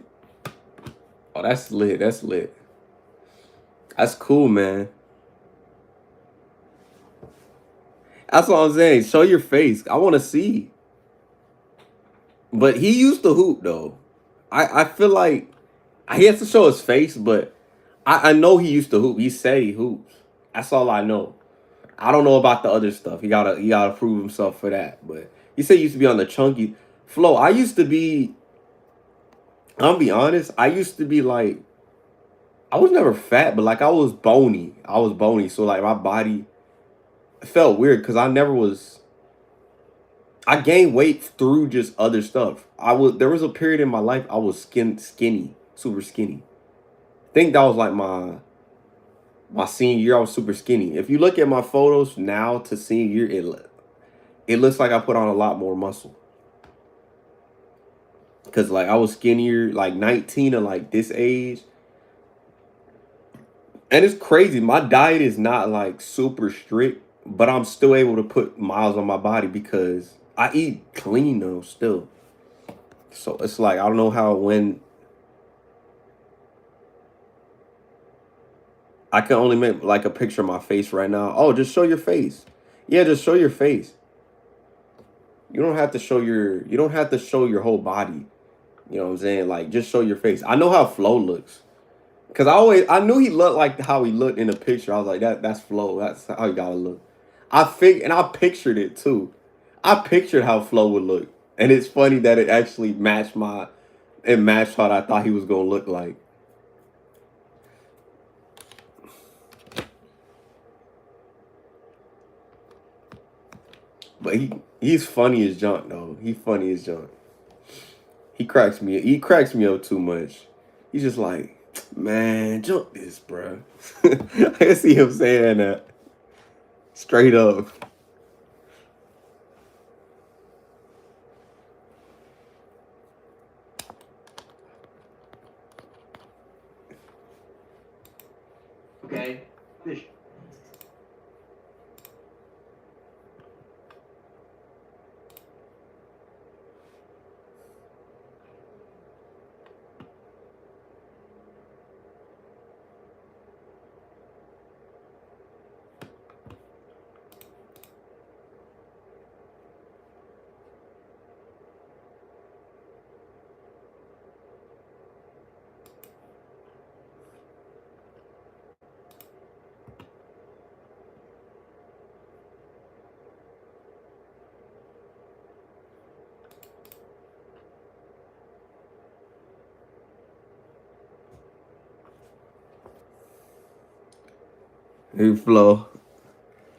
Oh, that's lit. That's lit. That's cool, man. That's what I'm saying. Show your face. I want to see. But he used to hoop though. I feel like he has to show his face, but I know he used to hoop. He said he hoops. That's all I know. I don't know about the other stuff. He gotta prove himself for that. But he said he used to be on the chunky flow. I used to be. I'll be honest. I used to be like. I was never fat, but like I was bony. I was bony, so like my body felt weird because I never was. I gained weight through just other stuff. There was a period in my life I was skinny, super skinny. I think that was like my senior year. I was super skinny. If you look at my photos now to senior year, it looks like I put on a lot more muscle. Cause like I was skinnier, like 19 or like this age. And it's crazy. My diet is not like super strict, but I'm still able to put miles on my body because I eat clean though still. So it's like I don't know how when I can only make like a picture of my face right now. Oh, just show your face. Yeah, just show your face. You don't have to show your whole body. You know what I'm saying? Like, just show your face. I know how Flo looks. Cause I knew he looked like how he looked in the picture. I was like, that's Flo. That's how he gotta look. I pictured it too. I pictured how Flo would look. And it's funny that it actually matched what I thought he was gonna look like. But he's funny as junk though. He funny as junk. He cracks me up too much. He's just like, man, jump this, bruh. I can see him saying that. Straight up. Okay, fish. Hey Flo.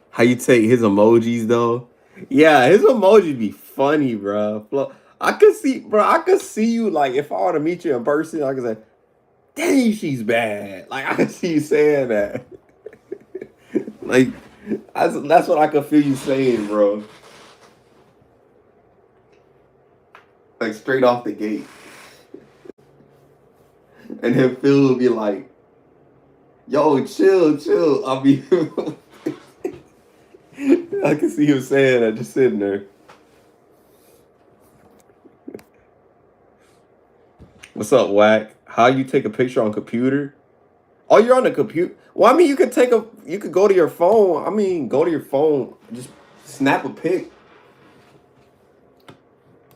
How you take his emojis though? Yeah, his emoji be funny, bro. Flo, I could see you like if I were to meet you in person, I could say, dang, she's bad. Like I could see you saying that. Like that's what I could feel you saying, bro. Like straight off the gate. And then Phil would be like, yo, chill. I'll be I can see him saying that just sitting there. What's up, Whack? How you take a picture on computer? Oh, you're on the computer. Well, I mean, you could go to your phone. I mean, go to your phone, just snap a pic.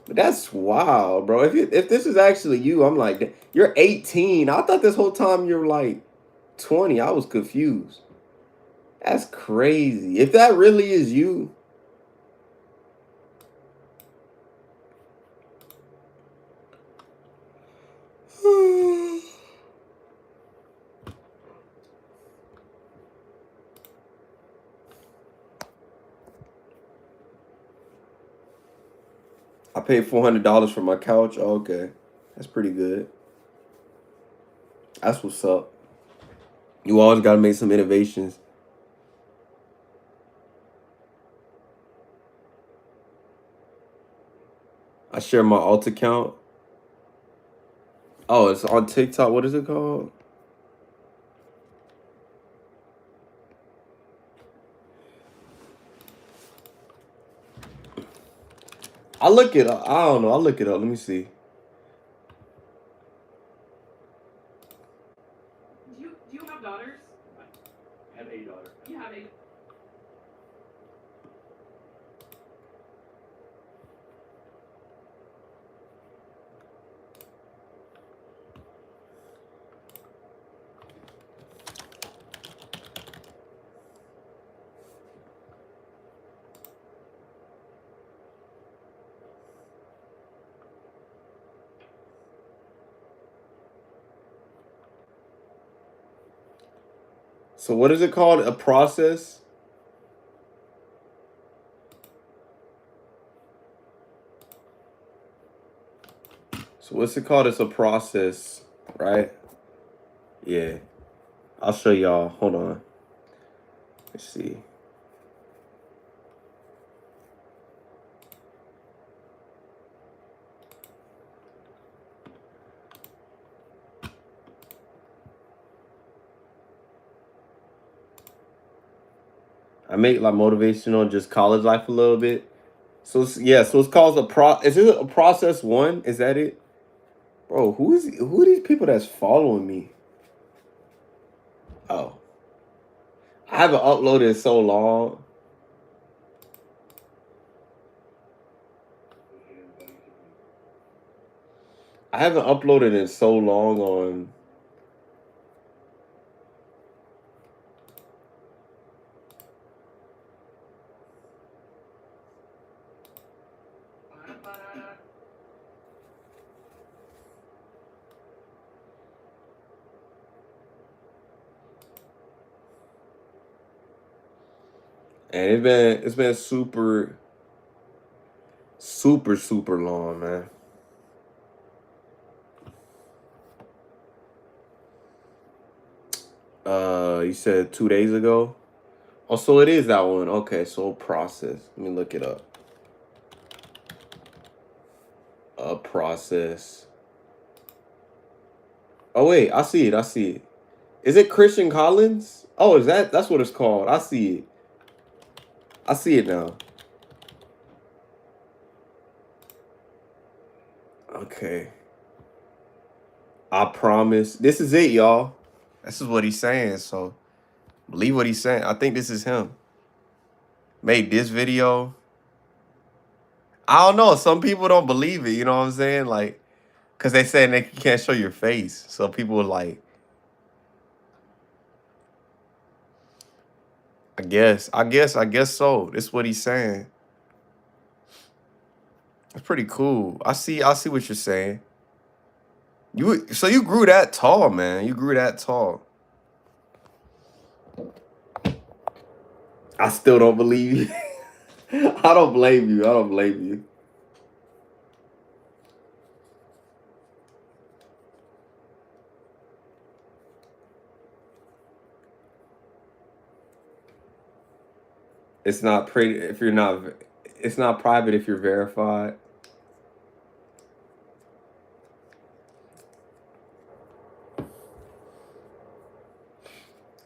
But that's wild, bro. If this is actually you, I'm like, you're 18. I thought this whole time you were like 20. I was confused. That's crazy. If that really is you, I paid $400 for my couch. Oh, okay, that's pretty good. That's what's up. You always gotta make some innovations. I share my alt account. Oh, it's on TikTok. What is it called? I look it up. I don't know. I'll look it up. Let me see. Do you have daughters? I have a daughter. You have a. So what is it called? A process? So what's it called? It's a process, right? Yeah. I'll show y'all. Hold on. Let's see. I make like motivational just college life a little bit. So so it's called is it a process one? Is that it? Bro, who are these people that's following me? Oh. I haven't uploaded in so long. I haven't uploaded in so long on. And it's been super long, man. You said 2 days ago. Oh, so it is that one. Okay, so process. Let me look it up. Process. Oh wait, I see it. I see it. Is it Christian Collins? Oh, is that's what it's called? I see it. I see it now. Okay. I promise. This is it, y'all. This is what he's saying. So believe what he's saying. I think this is him. Made this video. I don't know. Some people don't believe it. You know what I'm saying? Like, because they saying they can't show your face. So people are like, I guess so. This is what he's saying. It's pretty cool. I see what you're saying. So you grew that tall, man. You grew that tall. I still don't believe you. I don't blame you. I don't blame you. It's not pretty if you're not. It's not private if you're verified.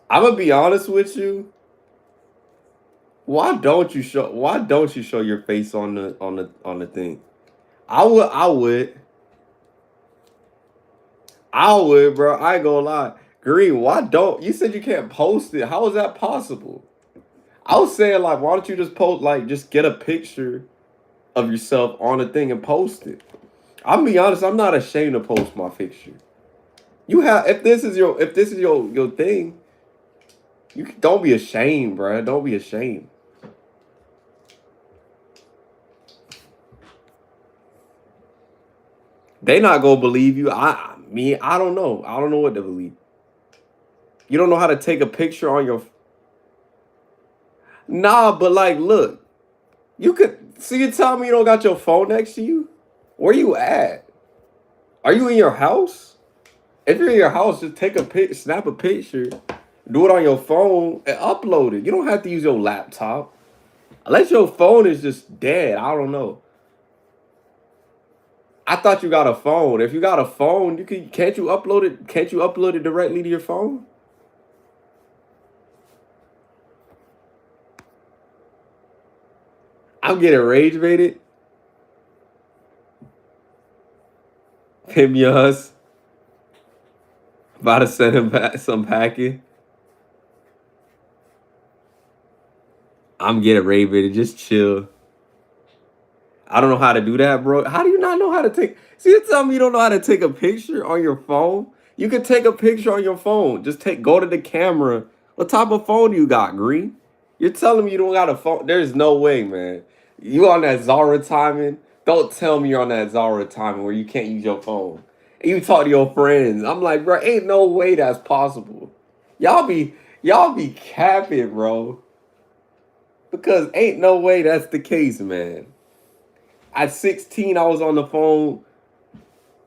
I'm gonna be honest with you. Why don't you show your face on the thing? I would, bro. I ain't gonna lie. Green, why don't you said you can't post it? How is that possible? I was saying, like, why don't you just post, like, just get a picture of yourself on the thing and post it? I'll be honest, I'm not ashamed to post my picture. You have if this is your thing, don't be ashamed, bro. Don't be ashamed. They not gonna believe you. I don't know. I don't know what to believe. You don't know how to take a picture on your. Nah, but like, look, you could. So you tell me you don't got your phone next to you? Where you at? Are you in your house? If you're in your house, just take a pic, snap a picture, do it on your phone, and upload it. You don't have to use your laptop. Unless your phone is just dead. I don't know. I thought you got a phone. If you got a phone, can't you upload it? Can't you upload it directly to your phone? I'm getting rage baited. Him yours. About to send him back some packing. I'm getting rage baited. Just chill. I don't know how to do that, bro. How do you not know how to take? See, you tell me you don't know how to take a picture on your phone. You can take a picture on your phone. Just go to the camera. What type of phone do you got, Green? You're telling me you don't got a phone? There's no way, man. You on that Zara timing? Don't tell me you're on that Zara timing where you can't use your phone. And you talk to your friends. I'm like, bro, ain't no way that's possible. Y'all be capping, bro. Because ain't no way that's the case, man. At 16, I was on the phone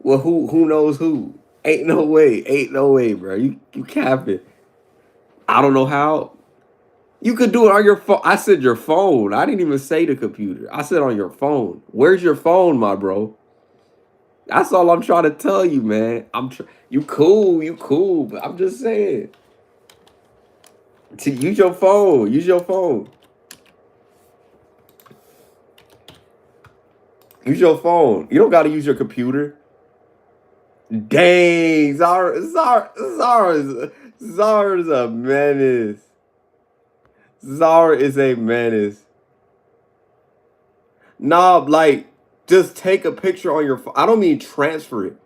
with who knows who. Ain't no way, bro. You capping. I don't know how. You could do it on your phone. I said your phone. I didn't even say the computer. I said on your phone. Where's your phone, my bro? That's all I'm trying to tell you, man. You cool, but I'm just saying. Use your phone. Use your phone. Use your phone. You don't got to use your computer. Dang, Zara's a menace. Zara is a menace. Nah, like, just take a picture on your phone. I don't mean transfer it.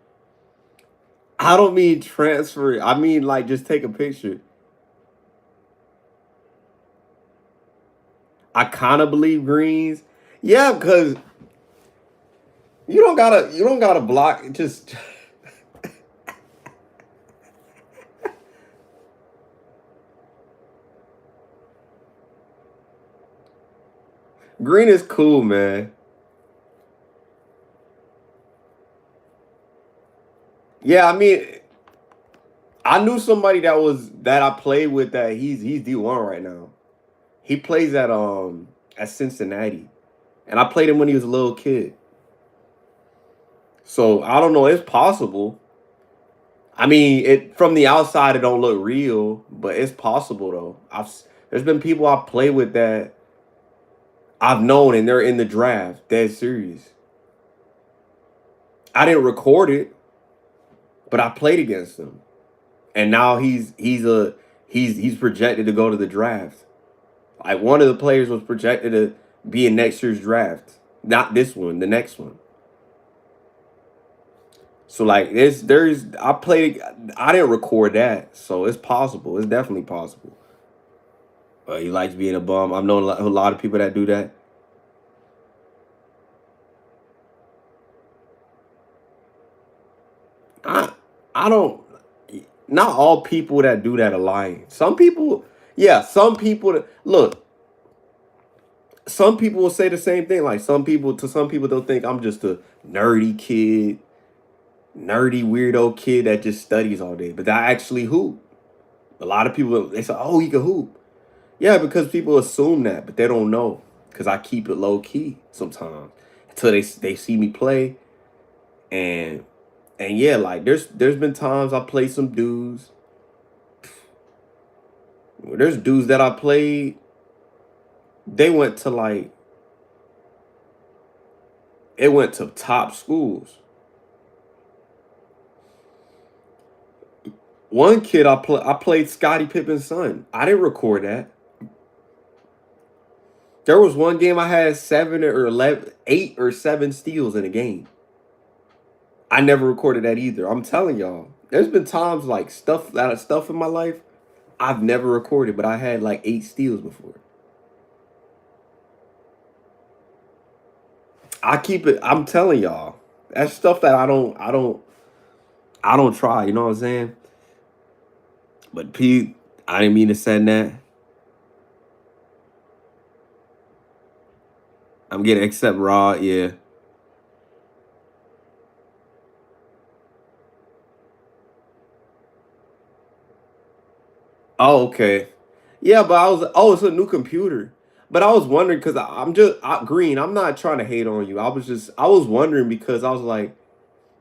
I don't mean transfer. I mean like just take a picture. I kind of believe greens. Yeah, because you don't gotta block. Just green is cool, man. Yeah, I mean, I knew somebody that I played with that he's D1 right now. He plays at Cincinnati, and I played him when he was a little kid. So I don't know. It's possible. I mean, it from the outside it don't look real, but it's possible though. There's been people I play with that I've known, and they're in the draft. Dead serious. I didn't record it, but I played against him, and now he's projected to go to the draft. Like one of the players was projected to be in next year's draft, not this one, the next one. So like there's I played I didn't record that, so it's possible. It's definitely possible. He likes being a bum. I've known a lot of people that do that. I I don't. Not all people that do that are lying. Some people, yeah, some people that look. Some people will say the same thing. Like some people they'll think I'm just a nerdy kid, nerdy weirdo kid that just studies all day. But I actually hoop. A lot of people they say, "Oh, he can hoop." Yeah, because people assume that, but they don't know. Because I keep it low key sometimes until they see me play, and yeah, like there's been times I played some dudes. There's dudes that I played. They went to like it went to top schools. One kid I played Scottie Pippen's son. I didn't record that. There was one game I had 8 or 7 steals in a game. I never recorded that either. I'm telling y'all. There's been times like stuff in my life I've never recorded, but I had like 8 steals before. I keep it. I'm telling y'all. That's stuff that I don't try. You know what I'm saying? But Pete, I didn't mean to send that. I'm getting except raw. Yeah. Oh, okay. Yeah, but I was. Oh, it's a new computer. But I was wondering because I'm just Green. I'm not trying to hate on you. I was wondering because I was like,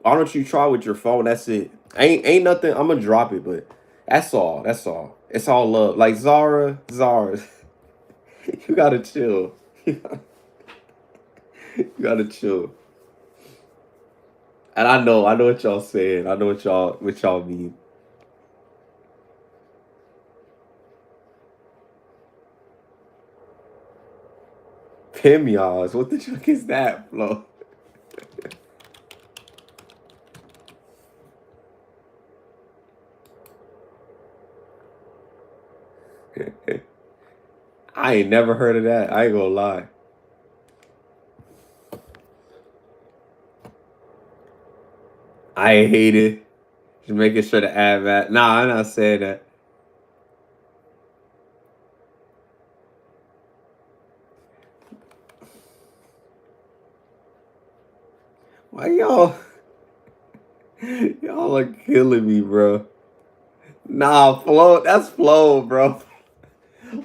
why don't you try with your phone? That's it. Ain't nothing. I'm gonna drop it, but that's all. That's all. It's all love. Like Zara, you gotta chill. You gotta chill. And I know what y'all saying. I know what y'all mean. Pim y'all. What the fuck is that, Flo? I ain't never heard of that. I ain't gonna lie. I ain't hate it. Just making sure to add that. Nah, I'm not saying that. Why y'all y'all are killing me, bro. Nah, Flo, that's Flo, bro.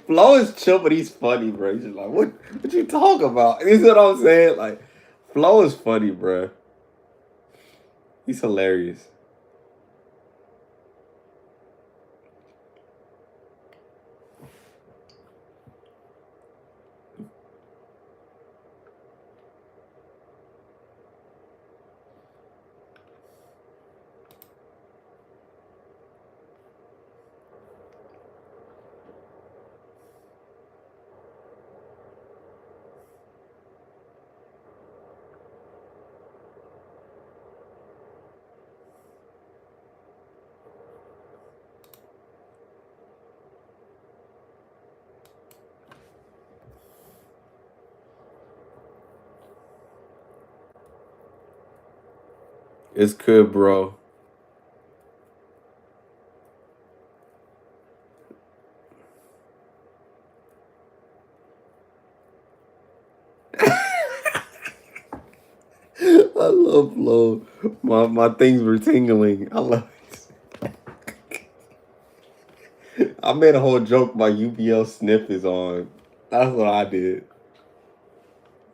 Flo is chill, but he's funny, bro. He's just like, what you talk about? You see what I'm saying? Like, Flo is funny, bro. He's hilarious. It's good, bro. I love Flo. My things were tingling. I love it. I made a whole joke my UBL sniff is on. That's what I did.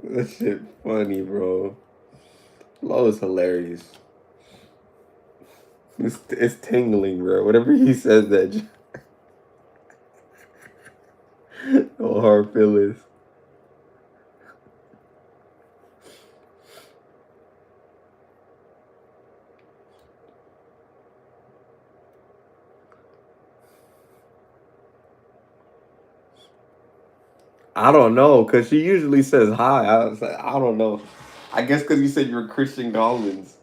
That shit funny, bro. Flo is hilarious. It's tingling, bro. Whatever he says that no hard feelings. I don't know, cause she usually says hi. I was like, I don't know. I guess cause you said you were Christian Collins,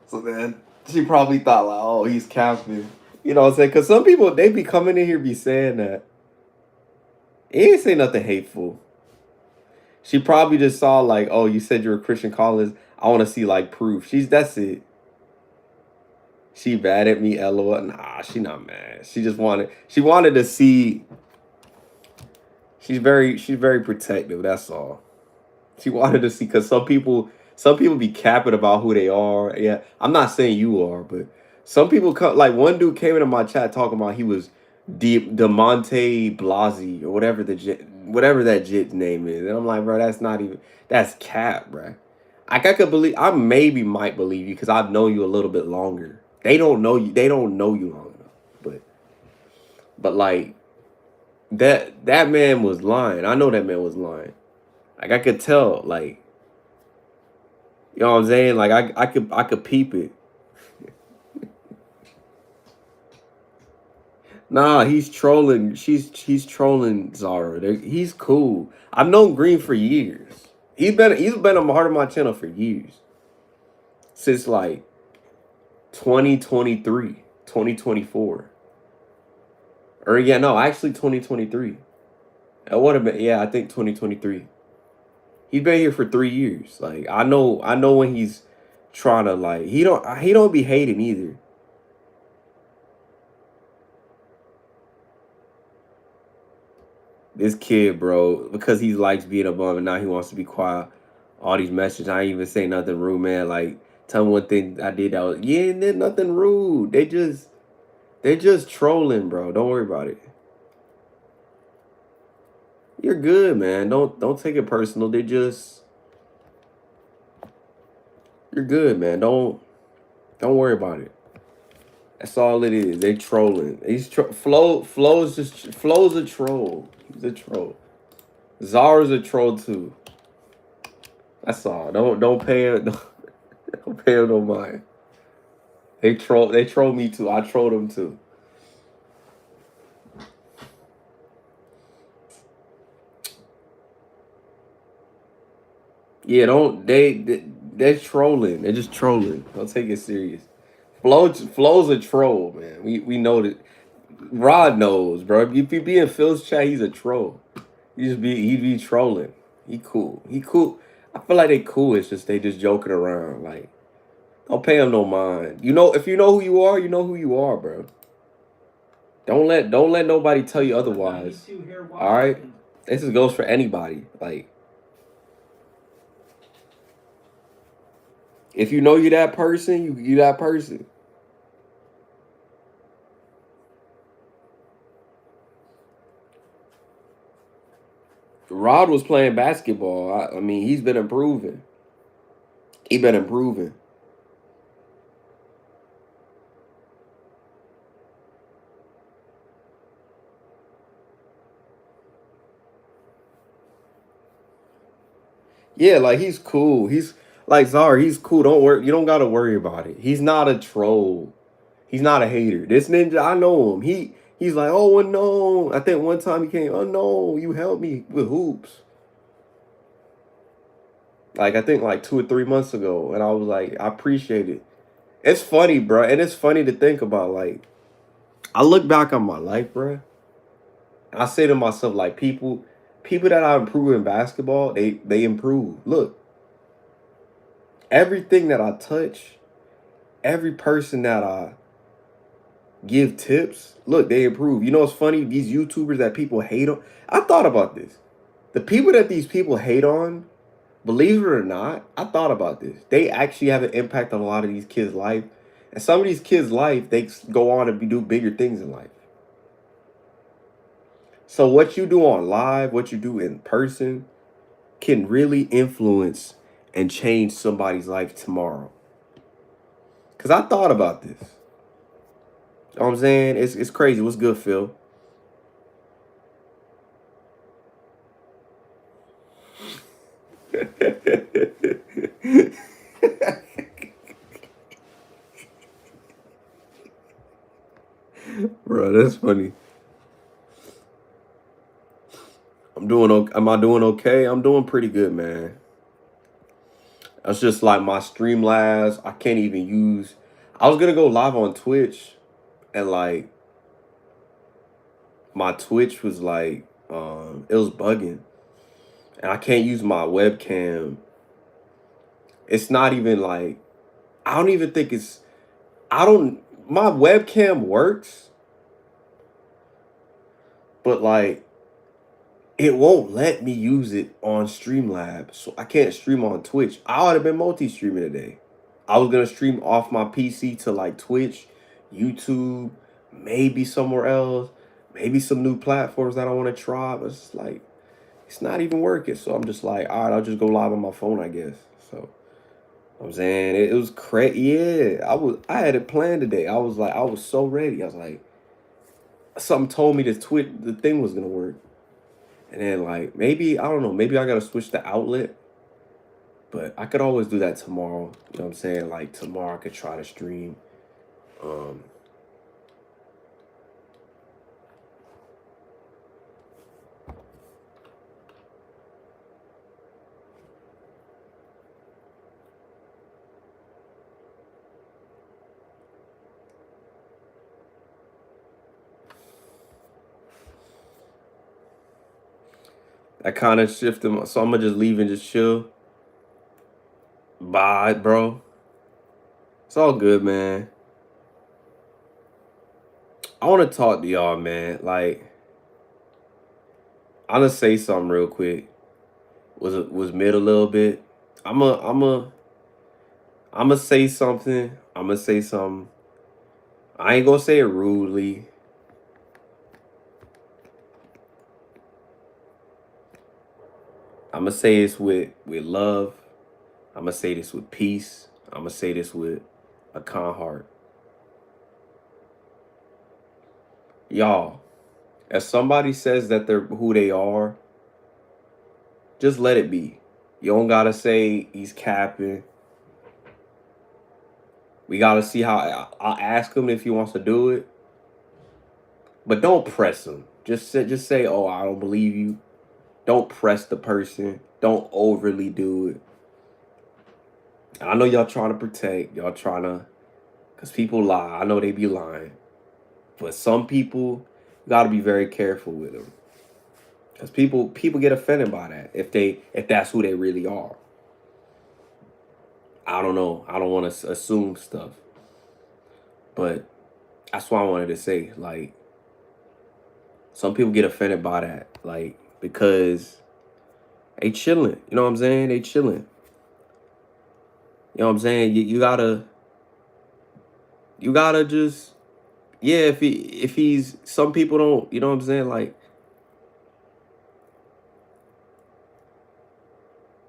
so then she probably thought like, oh, he's capping. You know what I'm saying? Cause some people they be coming in here be saying that. He ain't say nothing hateful. She probably just saw like, oh, you said you're a Christian Collins. I want to see like proof. That's it. She mad at me, LOL. Nah, she not mad. She wanted to see. She's very protective. That's all. She wanted to see because some people be capping about who they are. Yeah, I'm not saying you are, but some people come like one dude came into my chat talking about he was Demonte Blasi or whatever that jit's name is, and I'm like, bro, that's cap, bro. Like I could believe I maybe might believe you because I've known you a little bit longer. They don't know you. They don't know you long enough, but like that man was lying. I know that man was lying. Like I could tell, like you know what I'm saying. Like I could peep it. Nah, he's trolling. He's trolling Zara. He's cool. I've known Green for years. He's been a part of my channel for years. Since like 2023, 2024. Or yeah, no, actually 2023. It would have been I think 2023. He's been here for 3 years. Like I know when he's trying to like he don't be hating either. This kid, bro, because he likes being a bum and now he wants to be quiet. All these messages, I ain't even say nothing rude, man. Like, tell me one thing I did that was there's nothing rude. They're just trolling, bro. Don't worry about it. You're good, man. Don't take it personal. You're good, man. Don't worry about it. That's all it is. They trolling. Flow's a troll. He's a troll. Zara's a troll too. That's all. Don't pay him. Don't pay him no mind. They troll me too. I troll them too. Yeah, don't they're trolling. They're just trolling. Don't take it serious. Flow's a troll, man. We know that. Rod knows, bro. If you be in Phil's chat, he's a troll. He be trolling. He cool. He cool. I feel like they cool. It's just they just joking around. Like, don't pay him no mind. You know, if you know who you are, you know who you are, bro. Don't let nobody tell you otherwise. All right, this just goes for anybody. Like, if you know you that person, you that person. Rod was playing basketball. I mean, he's been improving. He been improving. Yeah, like he's cool. He's like Zara. He's cool. Don't worry. You don't gotta worry about it. He's not a troll. He's not a hater. This ninja, I know him. He's like, oh no. I think one time he came. Oh no, you helped me with hoops. Like I think like 2 or 3 months ago, and I was like, I appreciate it. It's funny, bro, and it's funny to think about. Like I look back on my life, bro. I say to myself, like people that I improve in basketball, they improve. Look, everything that I touch, every person that I give tips, look, they improve. You know what's funny? These YouTubers that people hate on, I thought about this. The people that these people hate on, believe it or not, I thought about this. They actually have an impact on a lot of these kids' life. And some of these kids' life, they go on to do bigger things in life. So what you do on live, what you do in person, can really influence and change somebody's life tomorrow. Because I thought about this. You know what I'm saying? It's crazy. What's good, Phil? Bro, that's funny. I'm doing okay. Am I doing okay? I'm doing pretty good, man. That's just like my Streamlabs. I can't even use. I was gonna go live on Twitch, and like my Twitch was like, it was bugging, and I can't use my webcam. It's not even like, I don't even think it's. I don't. My webcam works, but like it won't let me use it on Streamlabs, so I can't stream on Twitch. I would have been multi-streaming today. I was gonna stream off my PC to like Twitch, YouTube, maybe somewhere else, maybe some new platforms that I want to try. But it's like it's not even working. So I'm just like, all right, I'll just go live on my phone, I guess. So I'm saying it was crazy. Yeah, I had it planned today. I was like, I was so ready. I was like, something told me the thing was gonna work. And then like maybe, I don't know, maybe I gotta switch the outlet. But I could always do that tomorrow. You know what I'm saying? Like tomorrow I could try to stream. Um I kind of shifted so I'm gonna just leave and just chill. Bye, bro. It's all good, man. I want to talk to y'all, man. Like, I'm gonna say something real quick. Was mid a little bit. I'm gonna say something. I'm gonna say something. I ain't gonna say it rudely. I'm gonna say this with love. I'm gonna say this with peace. I'm gonna say this with a calm heart. Y'all, if somebody says that they're who they are, just let it be. You don't gotta say he's capping. We gotta see how. I'll ask him if he wants to do it, but don't press him. Just say, oh, I don't believe you. Don't press the person. Don't overly do it. I know y'all trying to protect. Y'all trying to, cause people lie. I know they be lying, but some people, you gotta be very careful with them. Cause people get offended by that if that's who they really are. I don't know. I don't want to assume stuff, but that's why I wanted to say, like, some people get offended by that, like, because they chilling. You know what I'm saying? They chilling. You know what I'm saying? You gotta just, yeah. If he's, some people don't. You know what I'm saying? Like,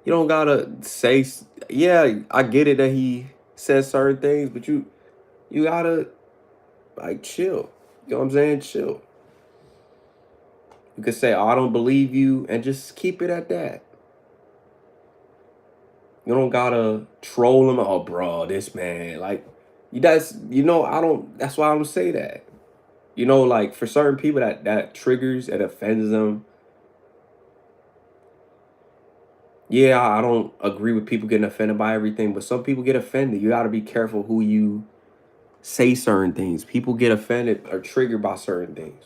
you don't gotta say, yeah, I get it that he says certain things, but you gotta, like, chill. You know what I'm saying? Chill. You could say, oh, I don't believe you, and just keep it at that. You don't gotta troll him. Oh, bro, this man, like, I don't, that's why I don't say that. You know, like, for certain people that triggers, it offends them. Yeah, I don't agree with people getting offended by everything, but some people get offended. You got to be careful who you say certain things. People get offended or triggered by certain things.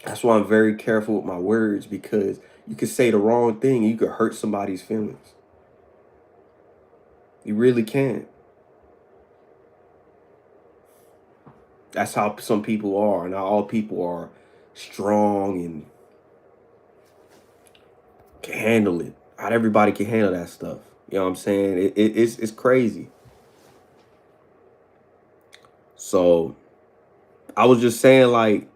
That's why I'm very careful with my words, because you could say the wrong thing and you could hurt somebody's feelings. You really can't. That's how some people are. Not all people are strong and can handle it. Not everybody can handle that stuff. You know what I'm saying? It's crazy. So I was just saying, like,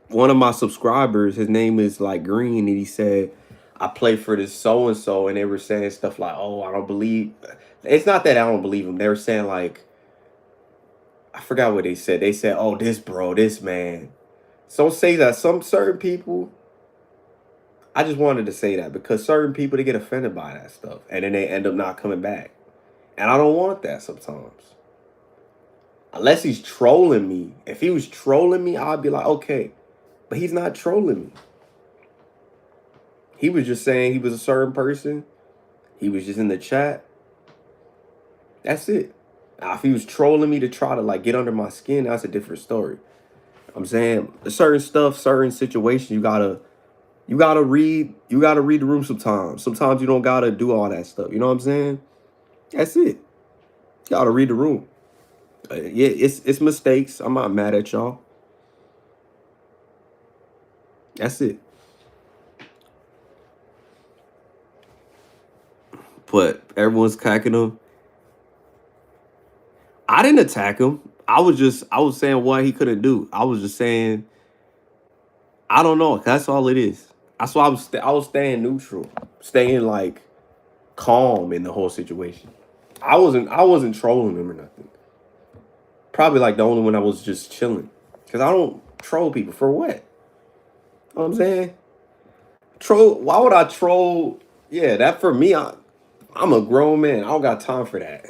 one of my subscribers, his name is like Green, and he said, I play for this so and so, and they were saying stuff like, oh, I don't believe. It's not that I don't believe him. They were saying, like, I forgot what they said. They said, oh, this bro, this man. So say that some certain people, I just wanted to say that because certain people, they get offended by that stuff, and then they end up not coming back. And I don't want that sometimes. Unless he's trolling me. If he was trolling me, I'd be like, okay. But he's not trolling me. He was just saying he was a certain person. He was just in the chat. That's it. Now, if he was trolling me to try to like get under my skin, that's a different story. I'm saying certain stuff, certain situations, you gotta read the room sometimes. Sometimes you don't gotta do all that stuff. You know what I'm saying? That's it. You gotta read the room. Yeah, it's mistakes. I'm not mad at y'all. That's it. But everyone's cracking him. I didn't attack him. I was saying what he couldn't do. I was just saying, I don't know. That's all it is. That's why I was staying neutral, staying like calm in the whole situation. I wasn't trolling him or nothing. Probably like the only one I was just chilling, because I don't troll people for what. You know what I'm saying? Troll? Why would I troll? Yeah, that for me. I'm a grown man. I don't got time for that.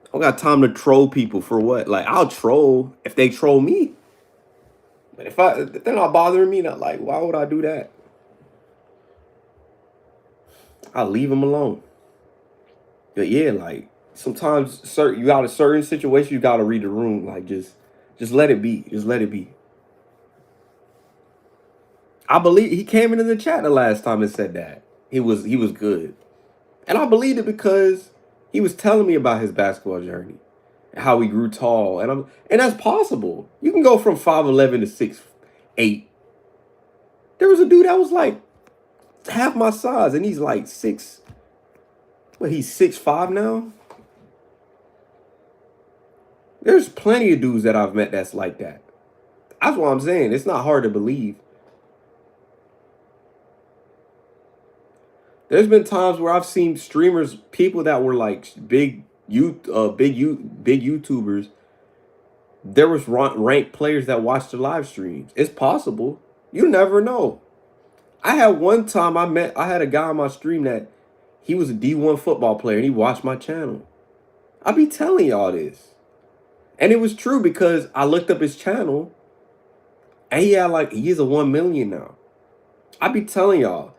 I don't got time to troll people for what? Like, I'll troll if they troll me. But if they're not bothering me, not like, why would I do that? I'll leave them alone. But yeah, like sometimes you got a certain situation, you gotta read the room. Like just let it be. Just let it be. I believe he came into the chat the last time and said that he was good, and I believed it because he was telling me about his basketball journey and how he grew tall, and that's possible. You can go from 5'11" to 6'8". There was a dude that was like half my size, and he's like six. What, he's 6'5" now? There's plenty of dudes that I've met that's like that. That's what I'm saying. It's not hard to believe. There's been times where I've seen streamers, people that were like big YouTubers. There was ranked players that watched the live streams. It's possible. You never know. I had one time I had a guy on my stream that he was a D1 football player and he watched my channel. I be telling y'all this. And it was true because I looked up his channel and he is a 1 million now. I be telling y'all.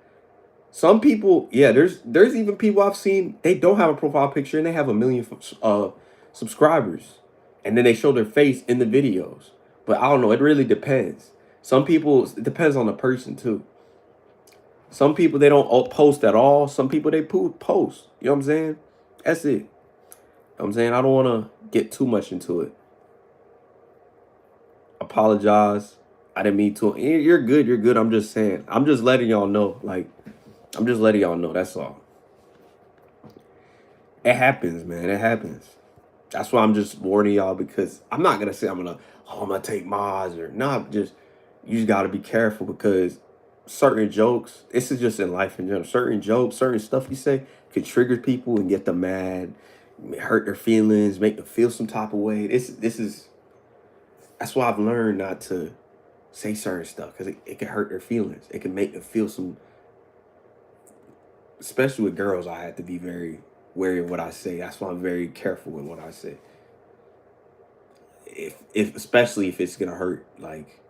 Some people, yeah, there's even people I've seen, they don't have a profile picture and they have 1 million subscribers. And then they show their face in the videos. But I don't know, it really depends. Some people, it depends on the person too. Some people, they don't post at all. Some people, they post. You know what I'm saying? That's it. You know what I'm saying? I don't want to get too much into it. Apologize. I didn't mean to. You're good. You're good. I'm just saying. I'm just letting y'all know. Like, I'm just letting y'all know. That's all. It happens, man. It happens. That's why I'm just warning y'all, because I'm not going to say I'm going to take mods or not. You just got to be careful, because certain jokes, this is just in life in general, certain jokes, certain stuff you say could trigger people and get them mad, hurt their feelings, make them feel some type of way. That's why I've learned not to say certain stuff, because it can hurt their feelings. It can make them feel some, especially with girls, I have to be very wary of what I say. That's why I'm very careful with what I say. Especially if it's gonna hurt, like.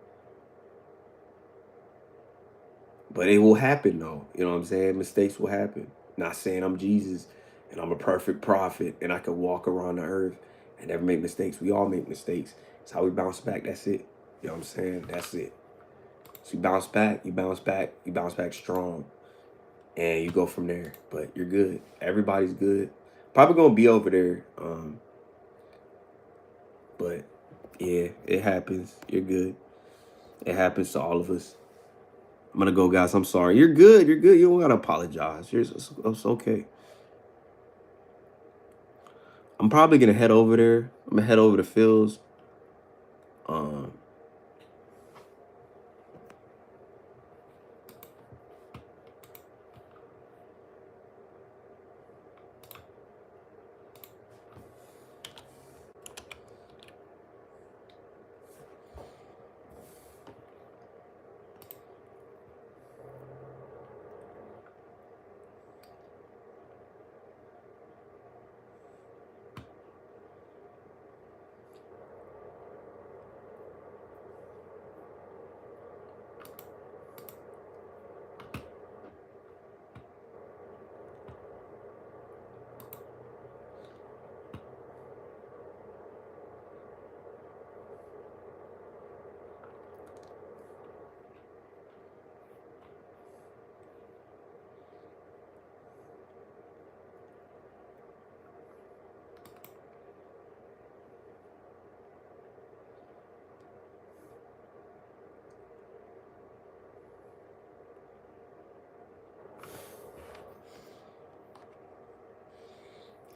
But it will happen though. You know what I'm saying? Mistakes will happen. Not saying I'm Jesus and I'm a perfect prophet and I can walk around the earth and never make mistakes. We all make mistakes. It's how we bounce back. That's it. You know what I'm saying? That's it. So you bounce back, you bounce back, you bounce back strong. and you go from there. But you're good. Everybody's good. Probably gonna be over there. But yeah, it happens. You're good. It happens to all of us. I'm gonna go, guys. I'm sorry. You're good. You're good. You don't gotta apologize. It's okay. I'm probably gonna head over there. I'm gonna head over to Phil's.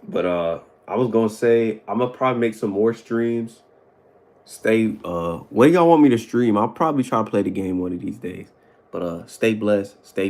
But I was gonna say I'm gonna probably make some more streams. Stay what do y'all want me to stream? I'll probably try to play the game one of these days. But stay blessed, stay